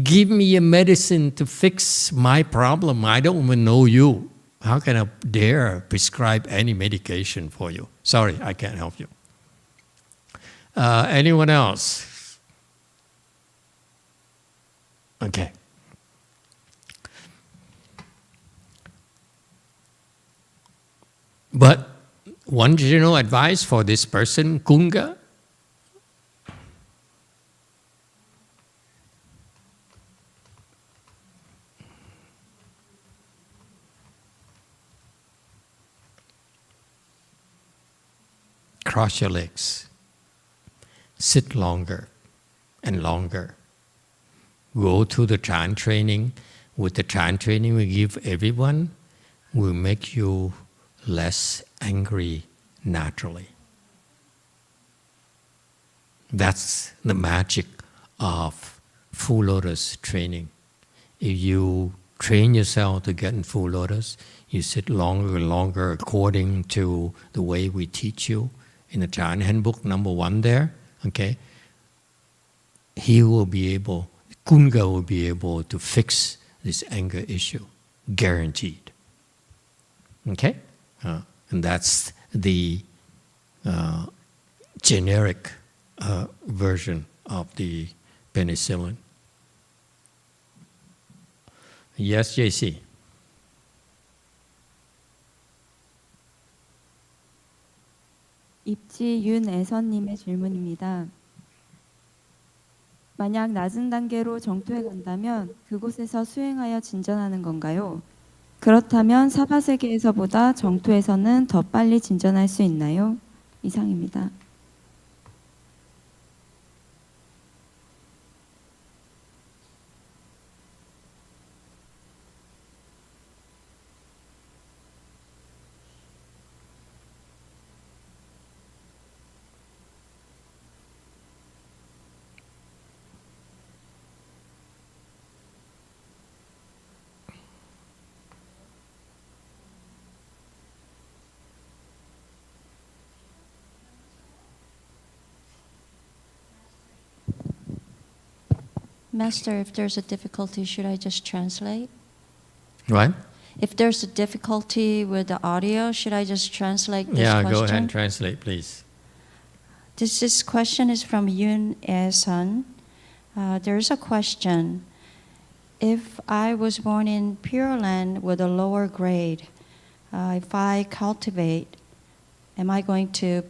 [SPEAKER 1] give me a medicine to fix my problem. I don't even know you. How can I dare prescribe any medication for you? Sorry, I can't help you. Anyone else? Okay. But one general advice for this person, Kunga, cross your legs, sit longer and longer. Go to the chant training. With the chant training we give everyone, will make you less angry naturally. That's the magic of full lotus training. If you train yourself to get in full lotus, you sit longer and longer according to the way we teach you in the chant handbook number 1 there. Okay, he will be able. Kunga will be able to fix this anger issue, guaranteed. Okay? And that's the generic version of the penicillin. Yes, JC?
[SPEAKER 6] 입지 윤애선님의 질문입니다. 만약 낮은 단계로 정토에 간다면 그곳에서 수행하여 진전하는 건가요? 그렇다면 사바세계에서보다 정토에서는 더 빨리 진전할 수 있나요? 이상입니다.
[SPEAKER 4] Master, if there's a difficulty, should I just translate?
[SPEAKER 1] What?
[SPEAKER 4] If there's a difficulty with the audio, should I just translate this question?
[SPEAKER 1] Go ahead and translate, please.
[SPEAKER 4] This question is from Yoon E-sun. There's a question. If I was born in Pure Land with a lower grade, if I cultivate, am I going to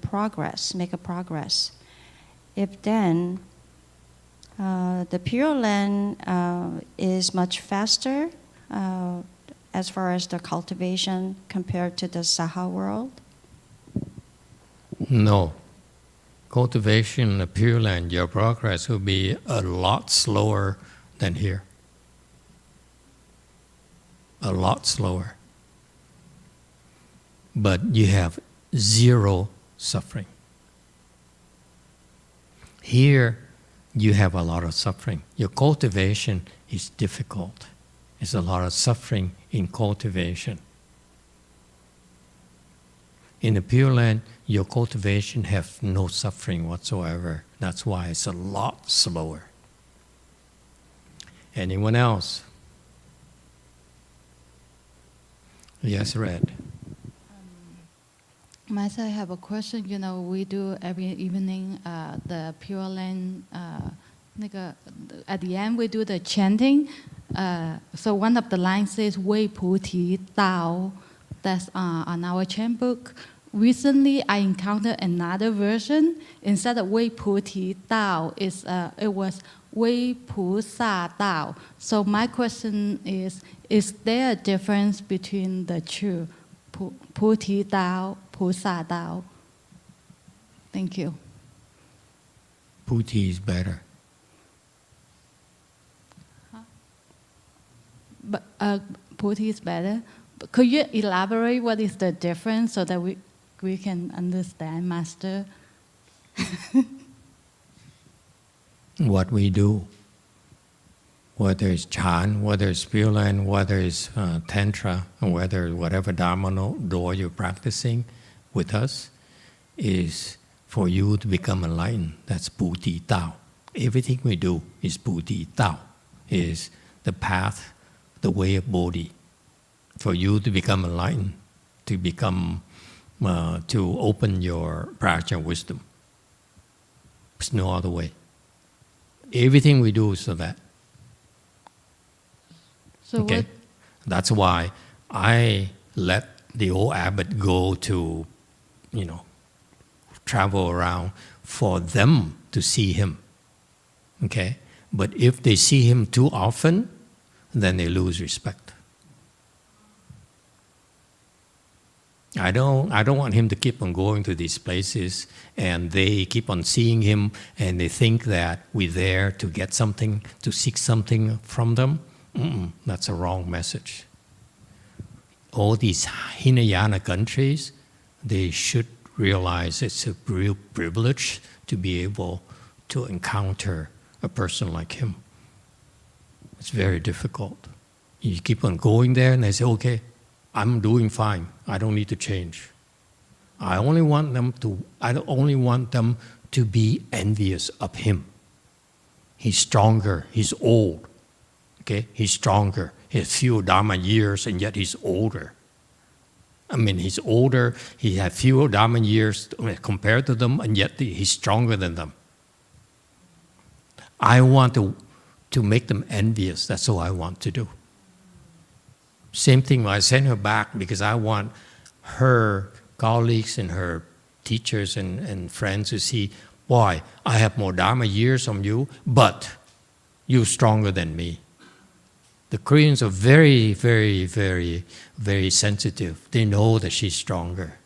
[SPEAKER 4] make a progress? If then, the Pure Land is much faster as far as the cultivation compared to the Saha world?
[SPEAKER 1] No. Cultivation in the Pure Land, your progress will be a lot slower than here. A lot slower. But you have zero suffering. Here, you have a lot of suffering. Your cultivation is difficult. There's a lot of suffering in cultivation. In the Pure Land, your cultivation has no suffering whatsoever. That's why it's a lot slower. Anyone else? Yes, Red.
[SPEAKER 7] Master, I have a question. You know, we do every evening the Pure Land. At the end, we do the chanting. So one of the lines says "Wei Puti Tao." That's on our chant book. Recently, I encountered another version. Instead of Wei Puti Tao, it was Wei Pu Sa Tao. So my question is there a difference between the two? Puti Tao, Pu Sa Tao. Thank you.
[SPEAKER 1] Puti is better.
[SPEAKER 7] But Puti is better. Could you elaborate what is the difference so that we can understand, Master?
[SPEAKER 1] What we do, whether it's Chan, whether it's Pure Land, whether it's Tantra, or whatever Dharma door you're practicing with us, is for you to become enlightened. That's Puti Tao. Everything we do is Puti Tao, is the path, the way of Bodhi. For you to become enlightened, to become, to open your prajna wisdom. There's no other way. Everything we do is for that.
[SPEAKER 7] So
[SPEAKER 1] okay? That's why I let the old abbot go to, travel around for them to see him. Okay? But if they see him too often, then they lose respect. I don't want him to keep on going to these places and they keep on seeing him and they think that we're there to get something, to seek something from them. That's a wrong message. All these Hinayana countries, they should realize it's a real privilege to be able to encounter a person like him. It's very difficult. You keep on going there and they say, okay, I'm doing fine. I don't need to change. I only want them to be envious of him. He's stronger. He's old. Okay, he's stronger. He has fewer Dharma years, and yet he's older. I mean, he's older. He has fewer Dharma years compared to them, and yet he's stronger than them. I want to make them envious. That's all I want to do. Same thing when I send her back because I want her colleagues and her teachers and friends to see, boy, I have more Dharma years than you, but you're stronger than me. The Koreans are very, very, very, very sensitive. They know that she's stronger.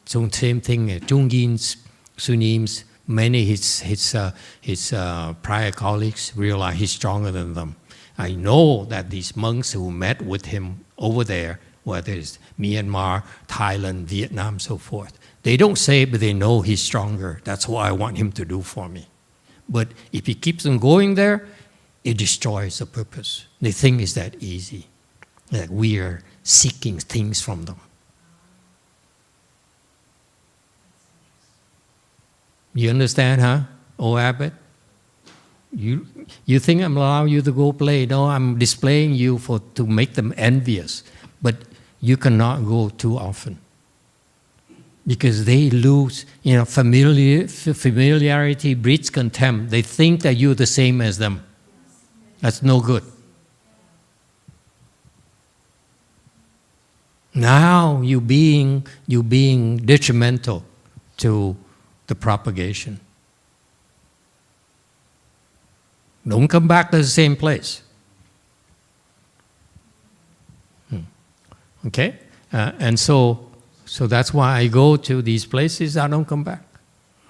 [SPEAKER 1] So same thing, Jungin's, Sunim's, many his prior colleagues realize he's stronger than them. I know that these monks who met with him over there, whether it's Myanmar, Thailand, Vietnam, so forth, they don't say it, but they know he's stronger. That's what I want him to do for me. But if he keeps on going there, it destroys the purpose. They think it's that easy, that we are seeking things from them. You understand, huh, old abbot? You think I'm allowing you to go play? No, I'm displaying you to make them envious. But you cannot go too often. Because they lose, familiarity breeds contempt. They think that you're the same as them. That's no good. Now you're being detrimental to the propagation. Don't come back to the same place. Okay? And so that's why I go to these places, I don't come back.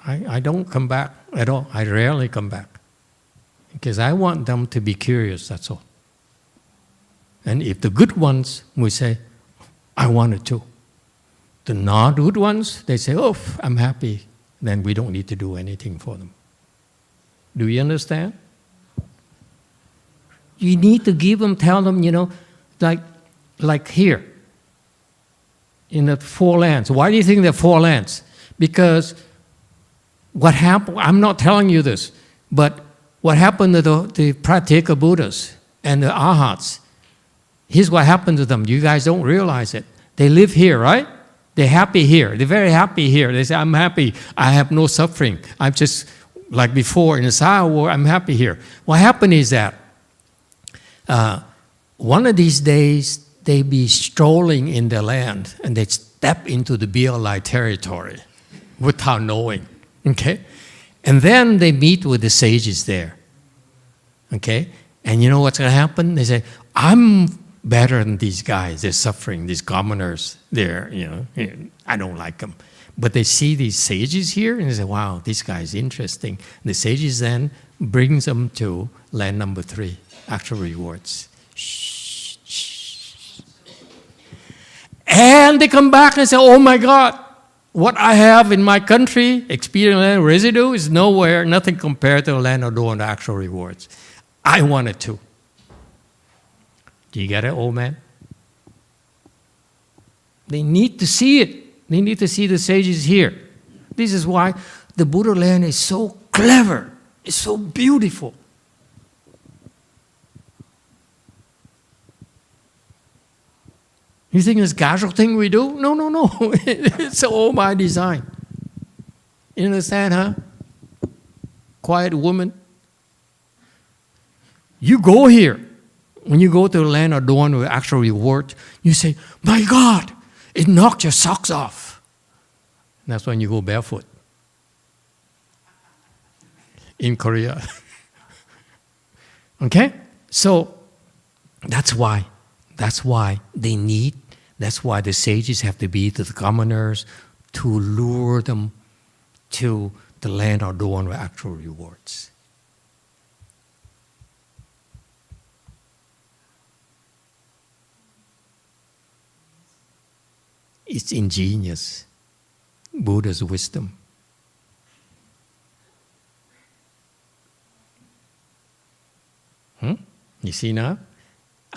[SPEAKER 1] I don't come back at all. I rarely come back. Because I want them to be curious, that's all. And if the good ones will say, I want it too. The not good ones, they say, oh, I'm happy. Then we don't need to do anything for them. Do you understand? You need to give them, tell them, like here, in the Four Lands. Why do you think there are four lands? Because what happened, I'm not telling you this, but what happened to the Pratyeka Buddhas and the Arhats, here's what happened to them. You guys don't realize it. They live here, right? They're happy here. They're very happy here. They say, I'm happy. I have no suffering. I'm just, like before in the Sahara War, I'm happy here. What happened is that one of these days, they be strolling in the land and they step into the BLI territory without knowing, okay? And then they meet with the sages there, okay? And you know what's going to happen? They say, I'm better than these guys. They're suffering, these commoners. I don't like them. But they see these sages here and they say, wow, this guy's interesting. And the sages then brings them to land number 3, actual rewards. Shh, shh. And they come back and say, oh my God, what I have in my country, experience land residue, is nowhere, nothing compared to the land of the actual rewards. I want it too. Do you get it, old man? They need to see it. They need to see the sages here. This is why the Buddha land is so clever. It's so beautiful. You think it's a casual thing we do? No, no, no. It's all by design. You understand, huh? Quiet woman. You go here. When you go to the land adorned with actual reward, you say, my God, it knocked your socks off. And that's when you go barefoot. In Korea. Okay? So that's why the sages have to be to the commoners to lure them to the land adorned with actual rewards. It's ingenious, Buddha's wisdom. You see now?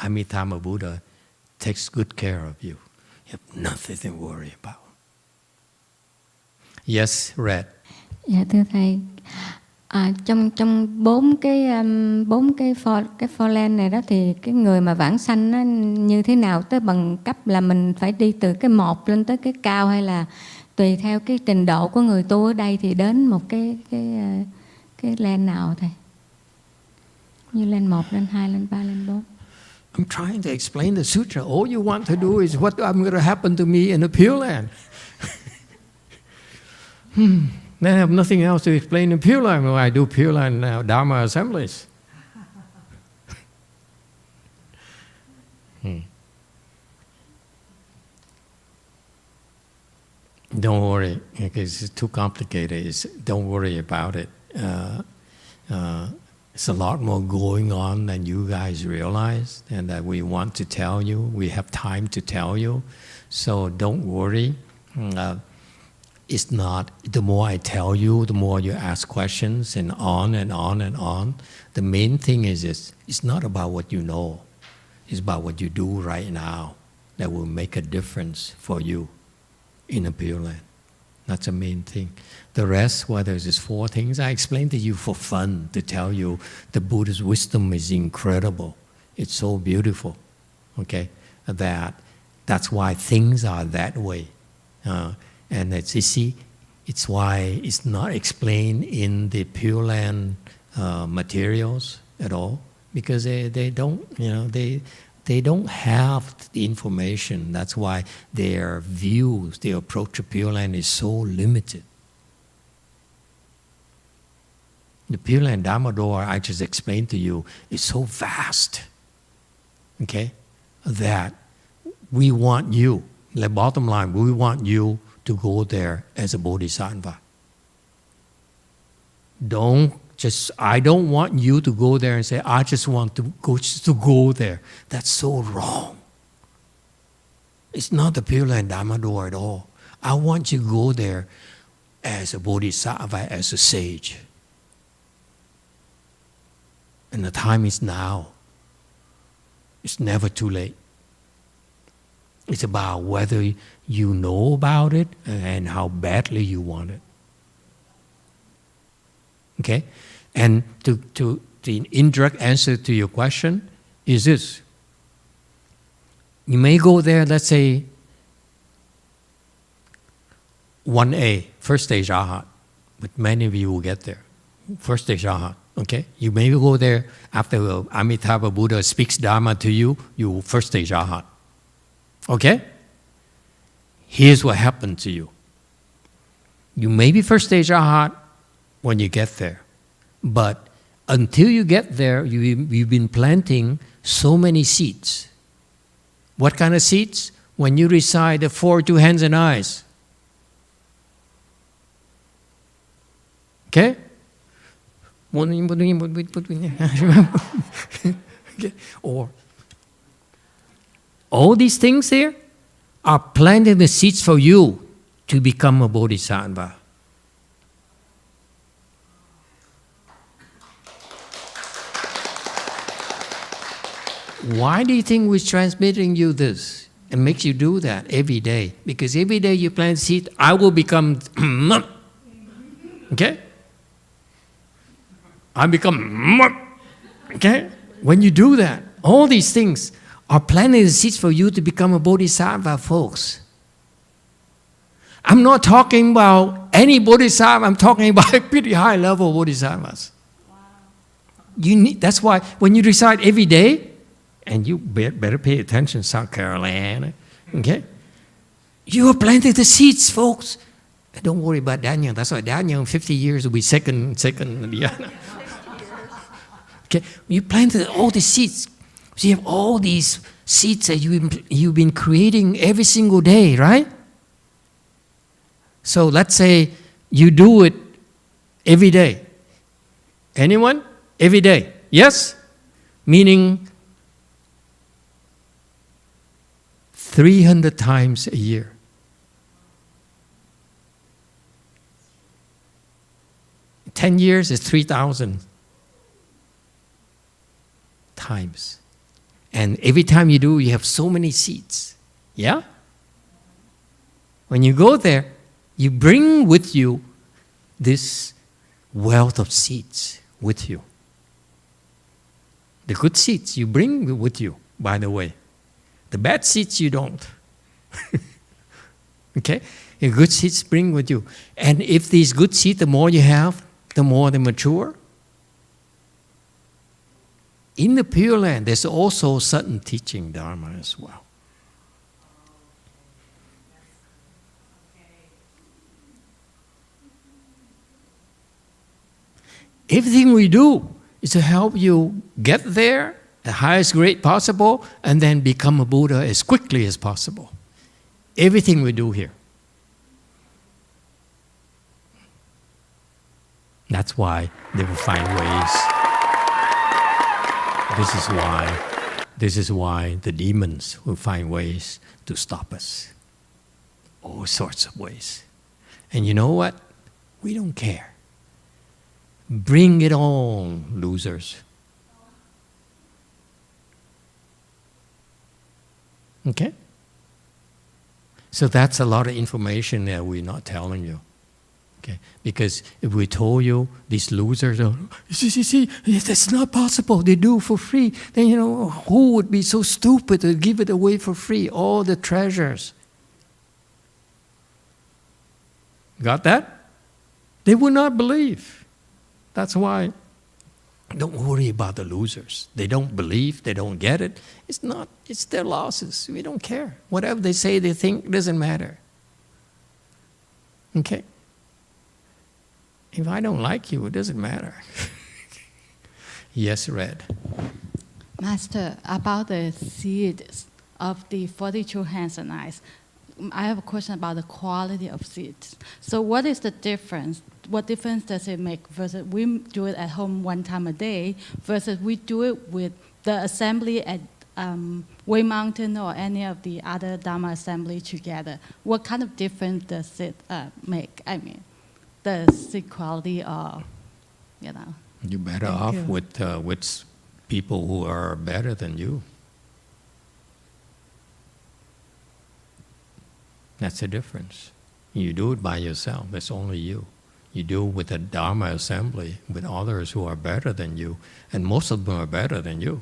[SPEAKER 1] Amitabha Buddha takes good care of you. You have nothing to worry about. Yes, Red.
[SPEAKER 8] Dạ thưa thầy, trong bốn cái foreland này đó thì cái người mà vãng sanh nó như thế nào, tới bằng cấp là mình phải đi từ cái 1 lên tới cái cao, hay là tùy theo cái trình độ của người tu ở đây thì đến một cái land nào thầy? Như land 1, land 2, land 3, land 4.
[SPEAKER 1] I'm trying to explain the sutra. All you want to do is what I'm going to happen to me in the Pure Land. Then I have nothing else to explain in Pure Land when I do Pure Land now, Dharma assemblies. Don't worry, because it's too complicated. Don't worry about it. It's a lot more going on than you guys realize, and that we want to tell you. We have time to tell you, so don't worry. It's not, the more I tell you, the more you ask questions, and on and on and on. The main thing is it's not about what you know. It's about what you do right now that will make a difference for you in a Pure Land. That's the main thing. The rest, whether it's just 4 things, I explained to you for fun, to tell you the Buddha's wisdom is incredible. It's so beautiful, okay? That's why things are that way. And it's, you see, it's why it's not explained in the Pure Land materials at all, because they don't, they don't have the information. That's why their views, their approach to Pure Land is so limited. The Pure Land Dharma door I just explained to you is so vast, okay, that we want you, the bottom line, we want you to go there as a bodhisattva. I don't want you to go there and say, I just want to go there. That's so wrong. It's not the Pure Land Dharma door at all. I want you to go there as a bodhisattva, as a sage. And the time is now. It's never too late. It's about whether you know about it and how badly you want it. Okay? And the indirect answer to your question is this. You may go there, let's say, 1A, first stage Arhat, but many of you will get there. First stage Arhat, okay? You may go there after Amitabha Buddha speaks Dharma to you, you first stage Arhat. Okay? Here's what happened to you. You may be first stage Arhat when you get there. But until you get there, you've been planting so many seeds. What kind of seeds? When you recite the 4 2 hands and eyes. Okay? Or all these things here are planting the seeds for you to become a bodhisattva. Why do you think we're transmitting you this and makes you do that every day? Because every day you plant seed, I will become okay? I become okay? When you do that, all these things are planting the seeds for you to become a bodhisattva, folks. I'm not talking about any bodhisattva, I'm talking about pretty high level bodhisattvas. Wow. That's why when you recite every day, and you better pay attention, South Carolina, okay? You are planting the seeds, folks. Don't worry about Daniel. That's why Daniel in 50 years will be second. Yeah. Okay, you planted all the seeds. So you have all these seeds that you've been creating every single day, right? So let's say you do it every day. Anyone? Every day. Yes? Meaning 300 times a year. In 10 years is 3,000 times. And every time you do, you have so many seeds. Yeah? When you go there, you bring with you this wealth of seeds with you. The good seeds you bring with you, by the way. The bad seeds you don't. Okay? The good seeds bring with you. And if these good seeds, the more you have, the more they mature. In the Pure Land, there's also certain teaching Dharma as well. Everything we do is to help you get there, the highest grade possible, and then become a Buddha as quickly as possible. Everything we do here. That's why they will find ways. This is why the demons will find ways to stop us. All sorts of ways. And you know what? We don't care. Bring it on, losers. Okay? So that's a lot of information that we're not telling you. Okay? Because if we told you these losers, see, that's not possible, they do for free, then who would be so stupid to give it away for free, all the treasures? Got that? They will not believe. That's why don't worry about the losers. They don't believe, they don't get it. It's their losses. We don't care. Whatever they say, they think, doesn't matter. Okay? If I don't like you, it doesn't matter. Yes, Red.
[SPEAKER 7] Master, about the seeds of the 42 hands and eyes, I have a question about the quality of seeds. So what is the difference? What difference does it make versus we do it at home one time a day versus we do it with the assembly at Way Mountain or any of the other Dharma assembly together? What kind of difference does it make? I mean, the seed quality or, you know.
[SPEAKER 1] You're better off with people who are better than you. That's the difference. You do it by yourself. It's only you. You do it with a Dharma assembly, with others who are better than you. And most of them are better than you.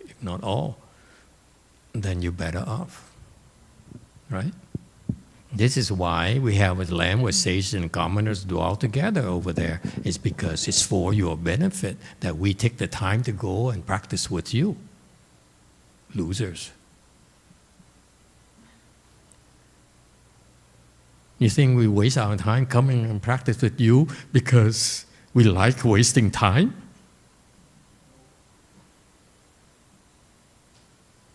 [SPEAKER 1] If not all, then you're better off. Right? This is why we have a land where sages and commoners do all together over there. It's because it's for your benefit that we take the time to go and practice with you. Losers. You think we waste our time coming and practice with you because we like wasting time?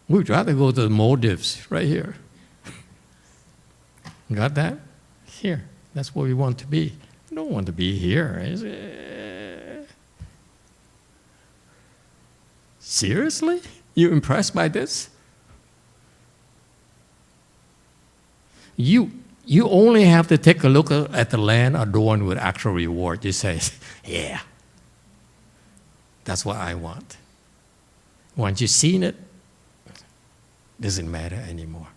[SPEAKER 1] We'd rather go to the Maldives right here. Got that? Here. That's where we want to be. We don't want to be here. Seriously? You impressed by this? You only have to take a look at the land adorned with actual reward. You say, yeah, that's what I want. Once you've seen it, doesn't matter anymore.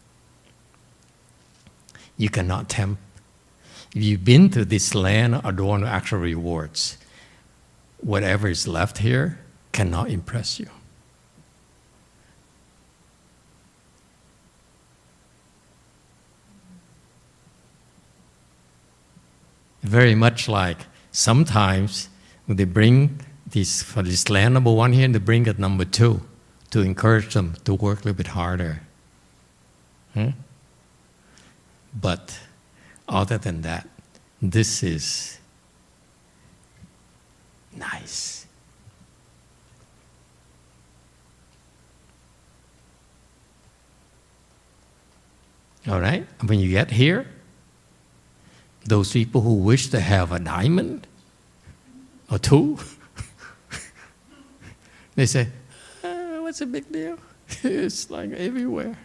[SPEAKER 1] You cannot tempt. If you've been to this land adorned with actual rewards, whatever is left here cannot impress you. Very much like sometimes when they bring this, for this land number one here, and they bring it number two to encourage them to work a little bit harder. But other than that, this is nice. All right? When you get here, those people who wish to have a diamond or two, they say, what's the big deal? It's like everywhere.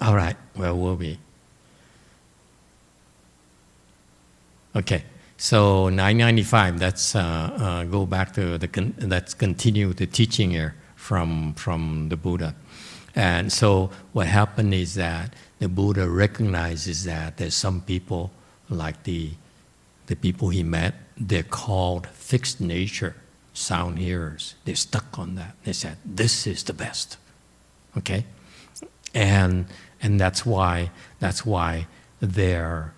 [SPEAKER 1] All right, where were we? Okay, so 995, let's go back to let's continue the teaching here from the Buddha. And so what happened is that the Buddha recognizes that there's some people, like the people he met, they're called fixed nature sound hearers. They're stuck on that. They said, this is the best. Okay? And that's why they're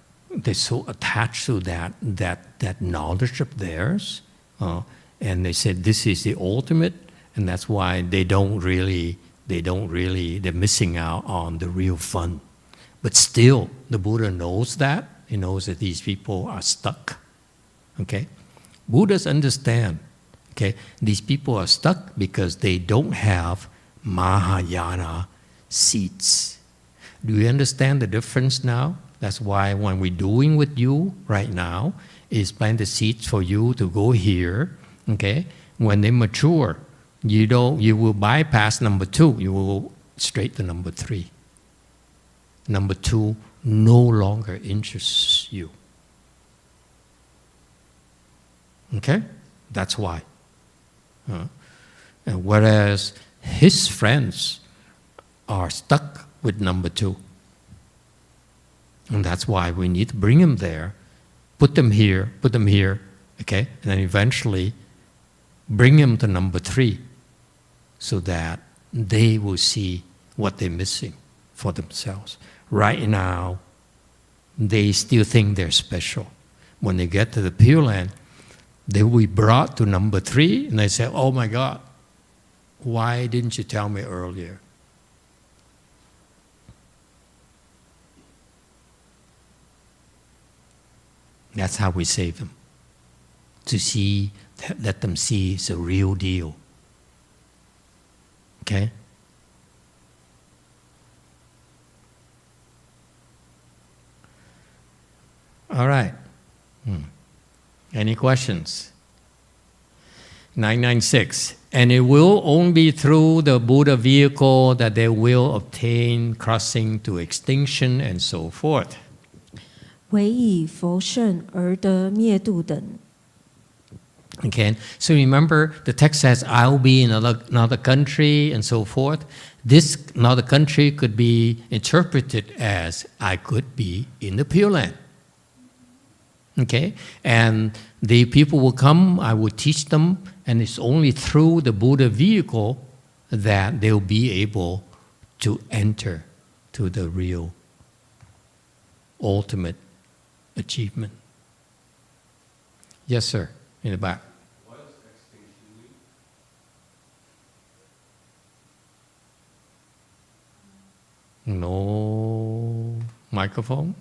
[SPEAKER 1] so attached to that knowledge of theirs. And they said this is the ultimate, and that's why they're missing out on the real fun. But still, the Buddha knows that. He knows that these people are stuck. Okay? Buddhas understand. Okay? These people are stuck because they don't have Mahayana seats. Do you understand the difference now? That's why when we're doing with you right now is plant the seeds for you to go here. Okay? When they mature, you will bypass number two. You will go straight to number three. Number two no longer interests you. Okay? That's why. And whereas his friends are stuck with number two. And that's why we need to bring them there, put them here, okay? And then eventually bring them to number three, so that they will see what they're missing for themselves. Right now, they still think they're special. When they get to the Pure Land, they will be brought to number 3 and they say, oh my God, why didn't you tell me earlier? That's how we save them. To see, let them see it's a real deal. Okay? All right. Any questions? 996. And it will only be through the Buddha vehicle that they will obtain crossing to extinction and so forth.
[SPEAKER 2] 唯以佛圣而得灭度等。
[SPEAKER 1] Okay, so remember the text says, I'll be in another country and so forth. This another country could be interpreted as, I could be in the Pure Land. Okay, and the people will come, I will teach them, and it's only through the Buddha vehicle that they'll be able to enter to the real ultimate achievement. Yes, sir, in the back.
[SPEAKER 9] What does extinction mean?
[SPEAKER 1] No microphone?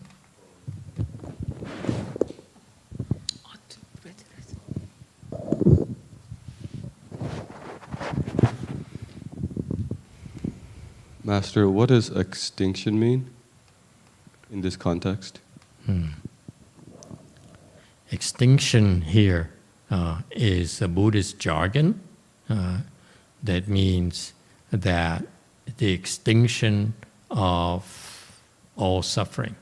[SPEAKER 9] Master, what does extinction mean in this context?
[SPEAKER 1] Extinction here is a Buddhist jargon that means that the extinction of all suffering.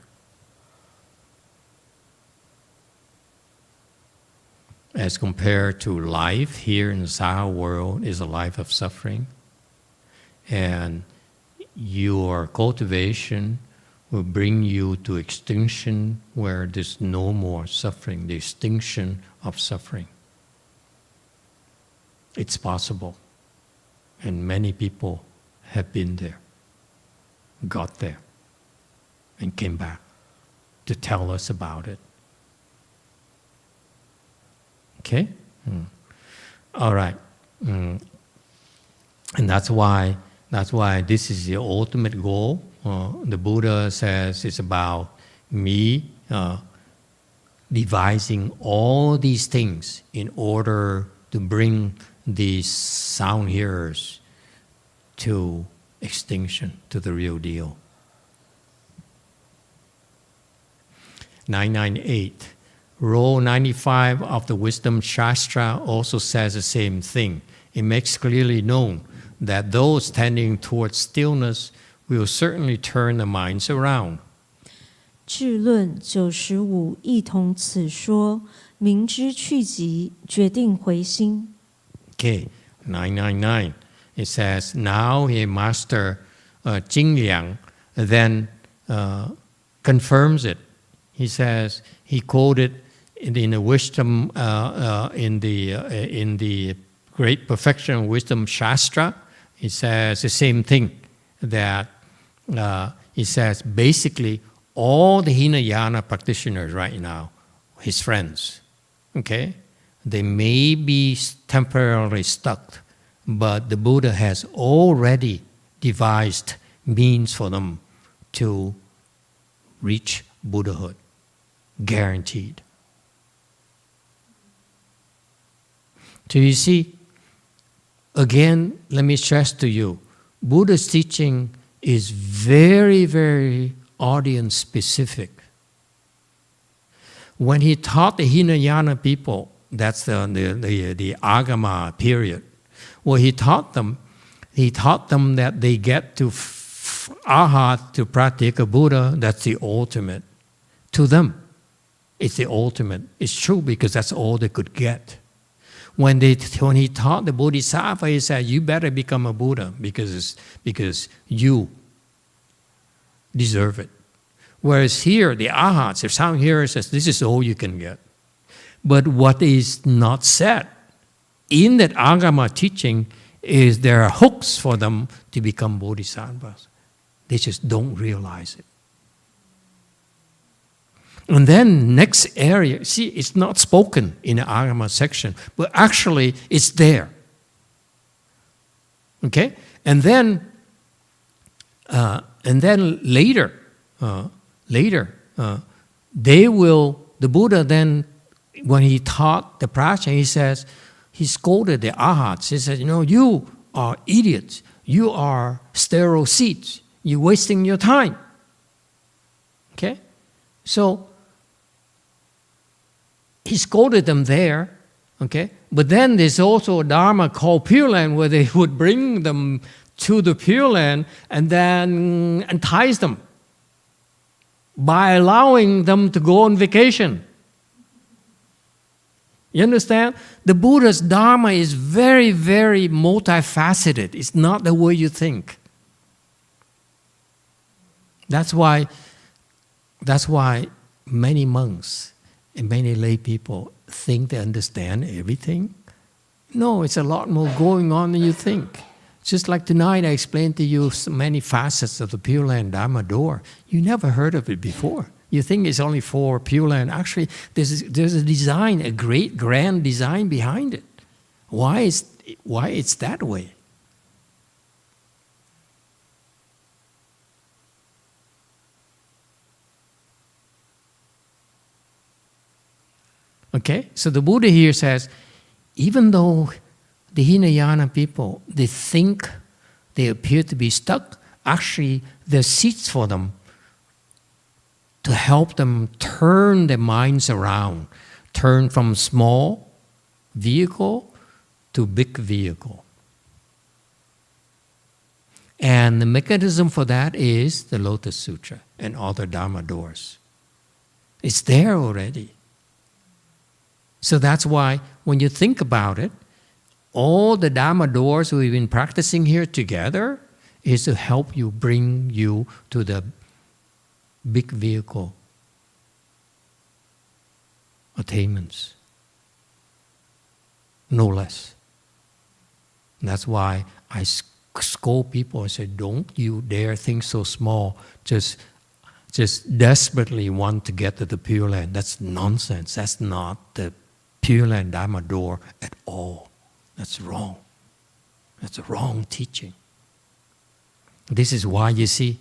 [SPEAKER 1] As compared to life here in the Saha world is a life of suffering, and your cultivation will bring you to extinction where there's no more suffering, the extinction of suffering. It's possible, and many people have been there, got there, and came back to tell us about it. Okay? All right. And that's why this is the ultimate goal. The Buddha says it's about me devising all these things in order to bring these sound hearers to extinction, to the real deal. 998. Row 95 of the Wisdom Shastra also says the same thing. It makes clearly known that those tending towards stillness will certainly turn their minds around.
[SPEAKER 2] 智论95亦同此说，明知去极，决定回心。
[SPEAKER 1] Okay, 999. It says, now here Master Jing Liang then confirms it. He says, he quoted in the wisdom, in the Great Perfection Wisdom Shastra, he says the same thing, that he says basically all the Hinayana practitioners right now, his friends, okay, they may be temporarily stuck, but the Buddha has already devised means for them to reach Buddhahood, guaranteed. So you see, again, let me stress to you, Buddha's teaching is very, very audience specific. When he taught the Hinayana people, that's the Agama period, well, he taught them that they get to Arhat, to Pratyeka Buddha, that's the ultimate. To them, it's the ultimate. It's true because that's all they could get. When he taught the Bodhisattva, he said, you better become a Buddha because you deserve it. Whereas here, the Arhats, if sound hearer says, this is all you can get. But what is not said in that Agama teaching is there are hooks for them to become bodhisattvas. They just don't realize it. And then next area, see, it's not spoken in the Agama section, but actually it's there. Okay? And then later, the Buddha then, when he taught the prajna, he says, he scolded the arhats. He said, you are idiots. You are sterile seeds. You're wasting your time. Okay? So, he scolded them there, okay? But then there's also a Dharma called Pure Land where they would bring them to the Pure Land and then entice them by allowing them to go on vacation. You understand? The Buddha's Dharma is very, very multifaceted. It's not the way you think. That's why many monks and many lay people think they understand everything. No, it's a lot more going on than you think. Just like tonight I explained to you so many facets of the Pure Land Dharma door. You never heard of it before. You think it's only for Pure Land. Actually, there's a design, a great grand design behind it. Why it's that way? Okay, so the Buddha here says, even though the Hinayana people, they think they appear to be stuck, actually there's seats for them to help them turn their minds around, turn from small vehicle to big vehicle. And the mechanism for that is the Lotus Sutra and other Dharma doors. It's there already. So that's why when you think about it, all the Dharma doors we've been practicing here together is to help you, bring you to the big vehicle attainments. No less. That's why I scold people and say, don't you dare think so small. Just desperately want to get to the Pure Land. That's nonsense. That's not the Pure Land Dharma door at all. That's wrong. That's a wrong teaching. This is why, you see,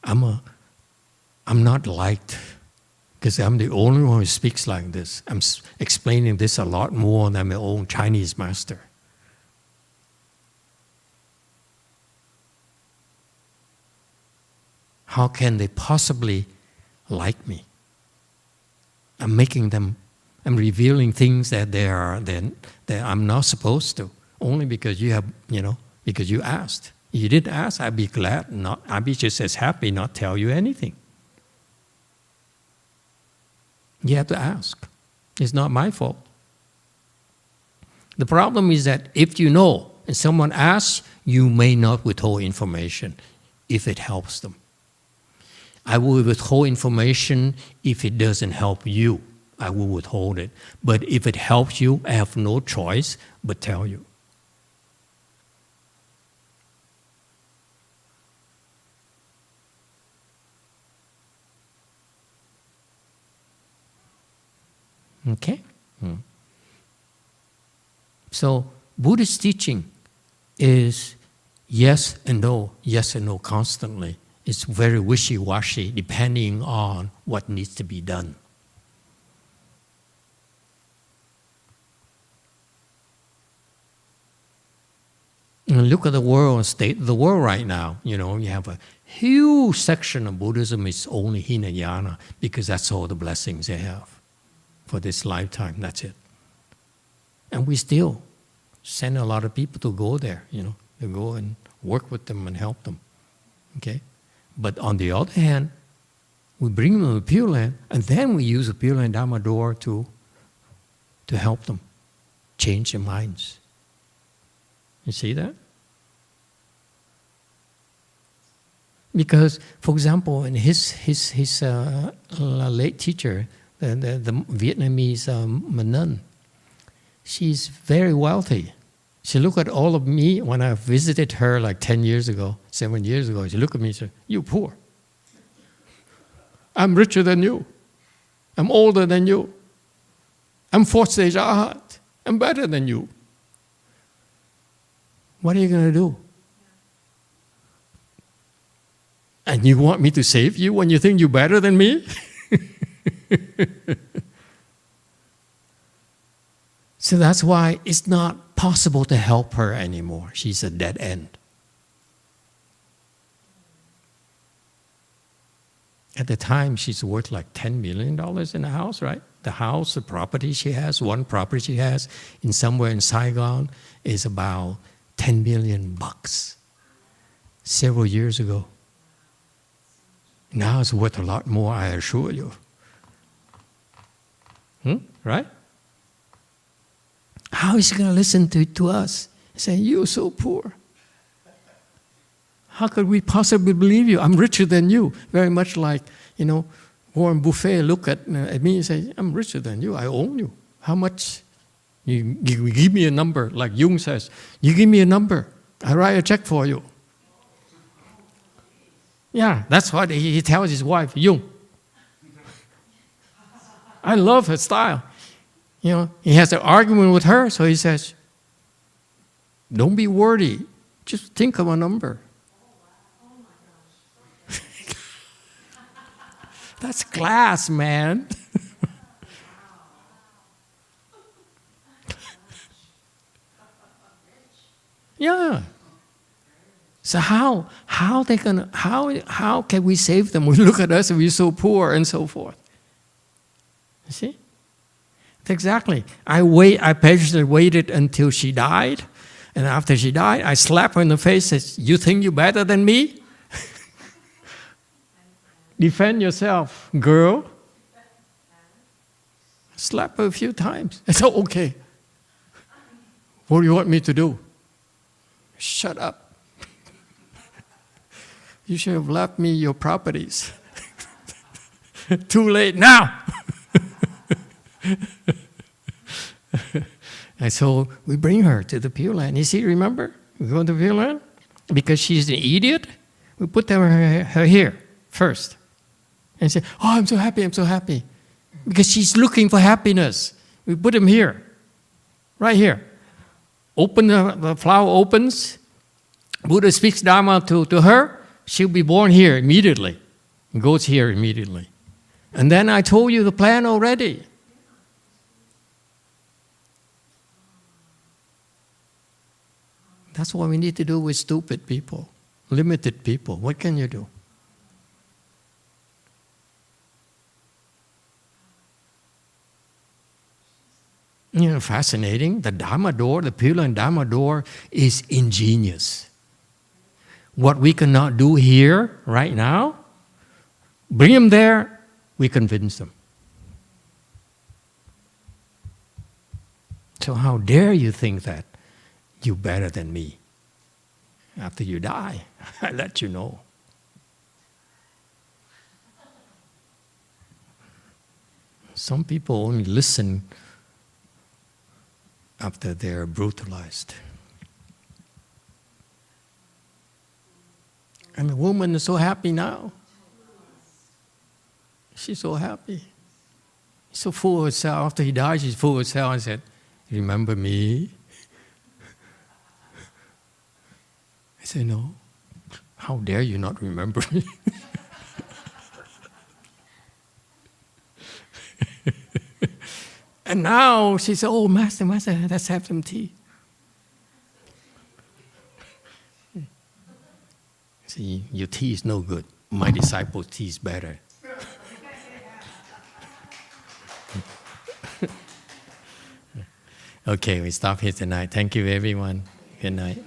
[SPEAKER 1] I'm not liked because I'm the only one who speaks like this. I'm explaining this a lot more than my own Chinese master. How can they possibly like me? I'm revealing things that that I'm not supposed to, only because because you asked. If you didn't ask, I'd be glad not. I'd be just as happy not tell you anything. You have to ask. It's not my fault. The problem is that if you know and someone asks, you may not withhold information if it helps them. I will withhold information if it doesn't help you. I will withhold it. But if it helps you, I have no choice but tell you. Okay? So, Buddhist teaching is yes and no constantly. It's very wishy-washy depending on what needs to be done. And look at the world, state of the world right now. You have a huge section of Buddhism is only Hinayana because that's all the blessings they have for this lifetime. That's it. And we still send a lot of people to go there, to go and work with them and help them. Okay? But on the other hand, we bring them to Pure Land, and then we use the Pure Land Dharma door to help them change their minds. You see that? Because, for example, in his late teacher, the Vietnamese nun, she's very wealthy. She looked at all of me when I visited her like 10 years ago, 7 years ago. She looked at me and said, "You poor. I'm richer than you. I'm older than you. I'm fourth stage arhat. I'm better than you. What are you going to do? And you want me to save you when you think you're better than me?" So that's why it's not possible to help her anymore. She's a dead end. At the time, she's worth like $10 million in a house, right? The house, the property she has, one property she has in somewhere in Saigon is about $10 million several years ago. Now it's worth a lot more, I assure you. Right? How is she going to listen to us? Saying, "You're so poor. How could we possibly believe you? I'm richer than you." Very much like, Warren Buffett look at me and say, "I'm richer than you. I own you. How much? You give me a number." Like Jung says, "You give me a number. I write a check for you." Yeah, that's what he tells his wife, Jung. I love her style. He has an argument with her, so he says, "Don't be wordy. Just think of a number." That's class, man. Yeah. So how can we save them? We look at us and we're so poor and so forth. You see? Exactly. I patiently waited until she died, and after she died, I slapped her in the face and said, "You think you're better than me? Defend yourself, girl." Slap her a few times. I said, "Okay. What do you want me to do?" "Shut up. You should have left me your properties." "Too late now." And so we bring her to the Pure Land. You see, remember? We go to the Pure Land. Because she's an idiot, we put her here first. And say, "Oh, I'm so happy, I'm so happy." Because she's looking for happiness. We put him here. Right here. Open the flower opens. Buddha speaks Dharma to her. She'll be born here immediately. And goes here immediately. And then I told you the plan already. That's what we need to do with stupid people, limited people. What can you do? Fascinating. The Dharma door, the Pure Land Dharma door is ingenious. What we cannot do here, right now, bring them there, we convince them. So how dare you think that you're better than me? After you die, I let you know. Some people only listen after they're brutalized. And the woman is so happy now. She's so happy. So full of herself. After he died, she's full of herself and said, "Remember me?" I said, "No. How dare you not remember me?" And now she said, "Oh, Master, let's have some tea." See, your tea is no good. My disciples' tea is better. Okay, we stop here tonight. Thank you, everyone. Good night.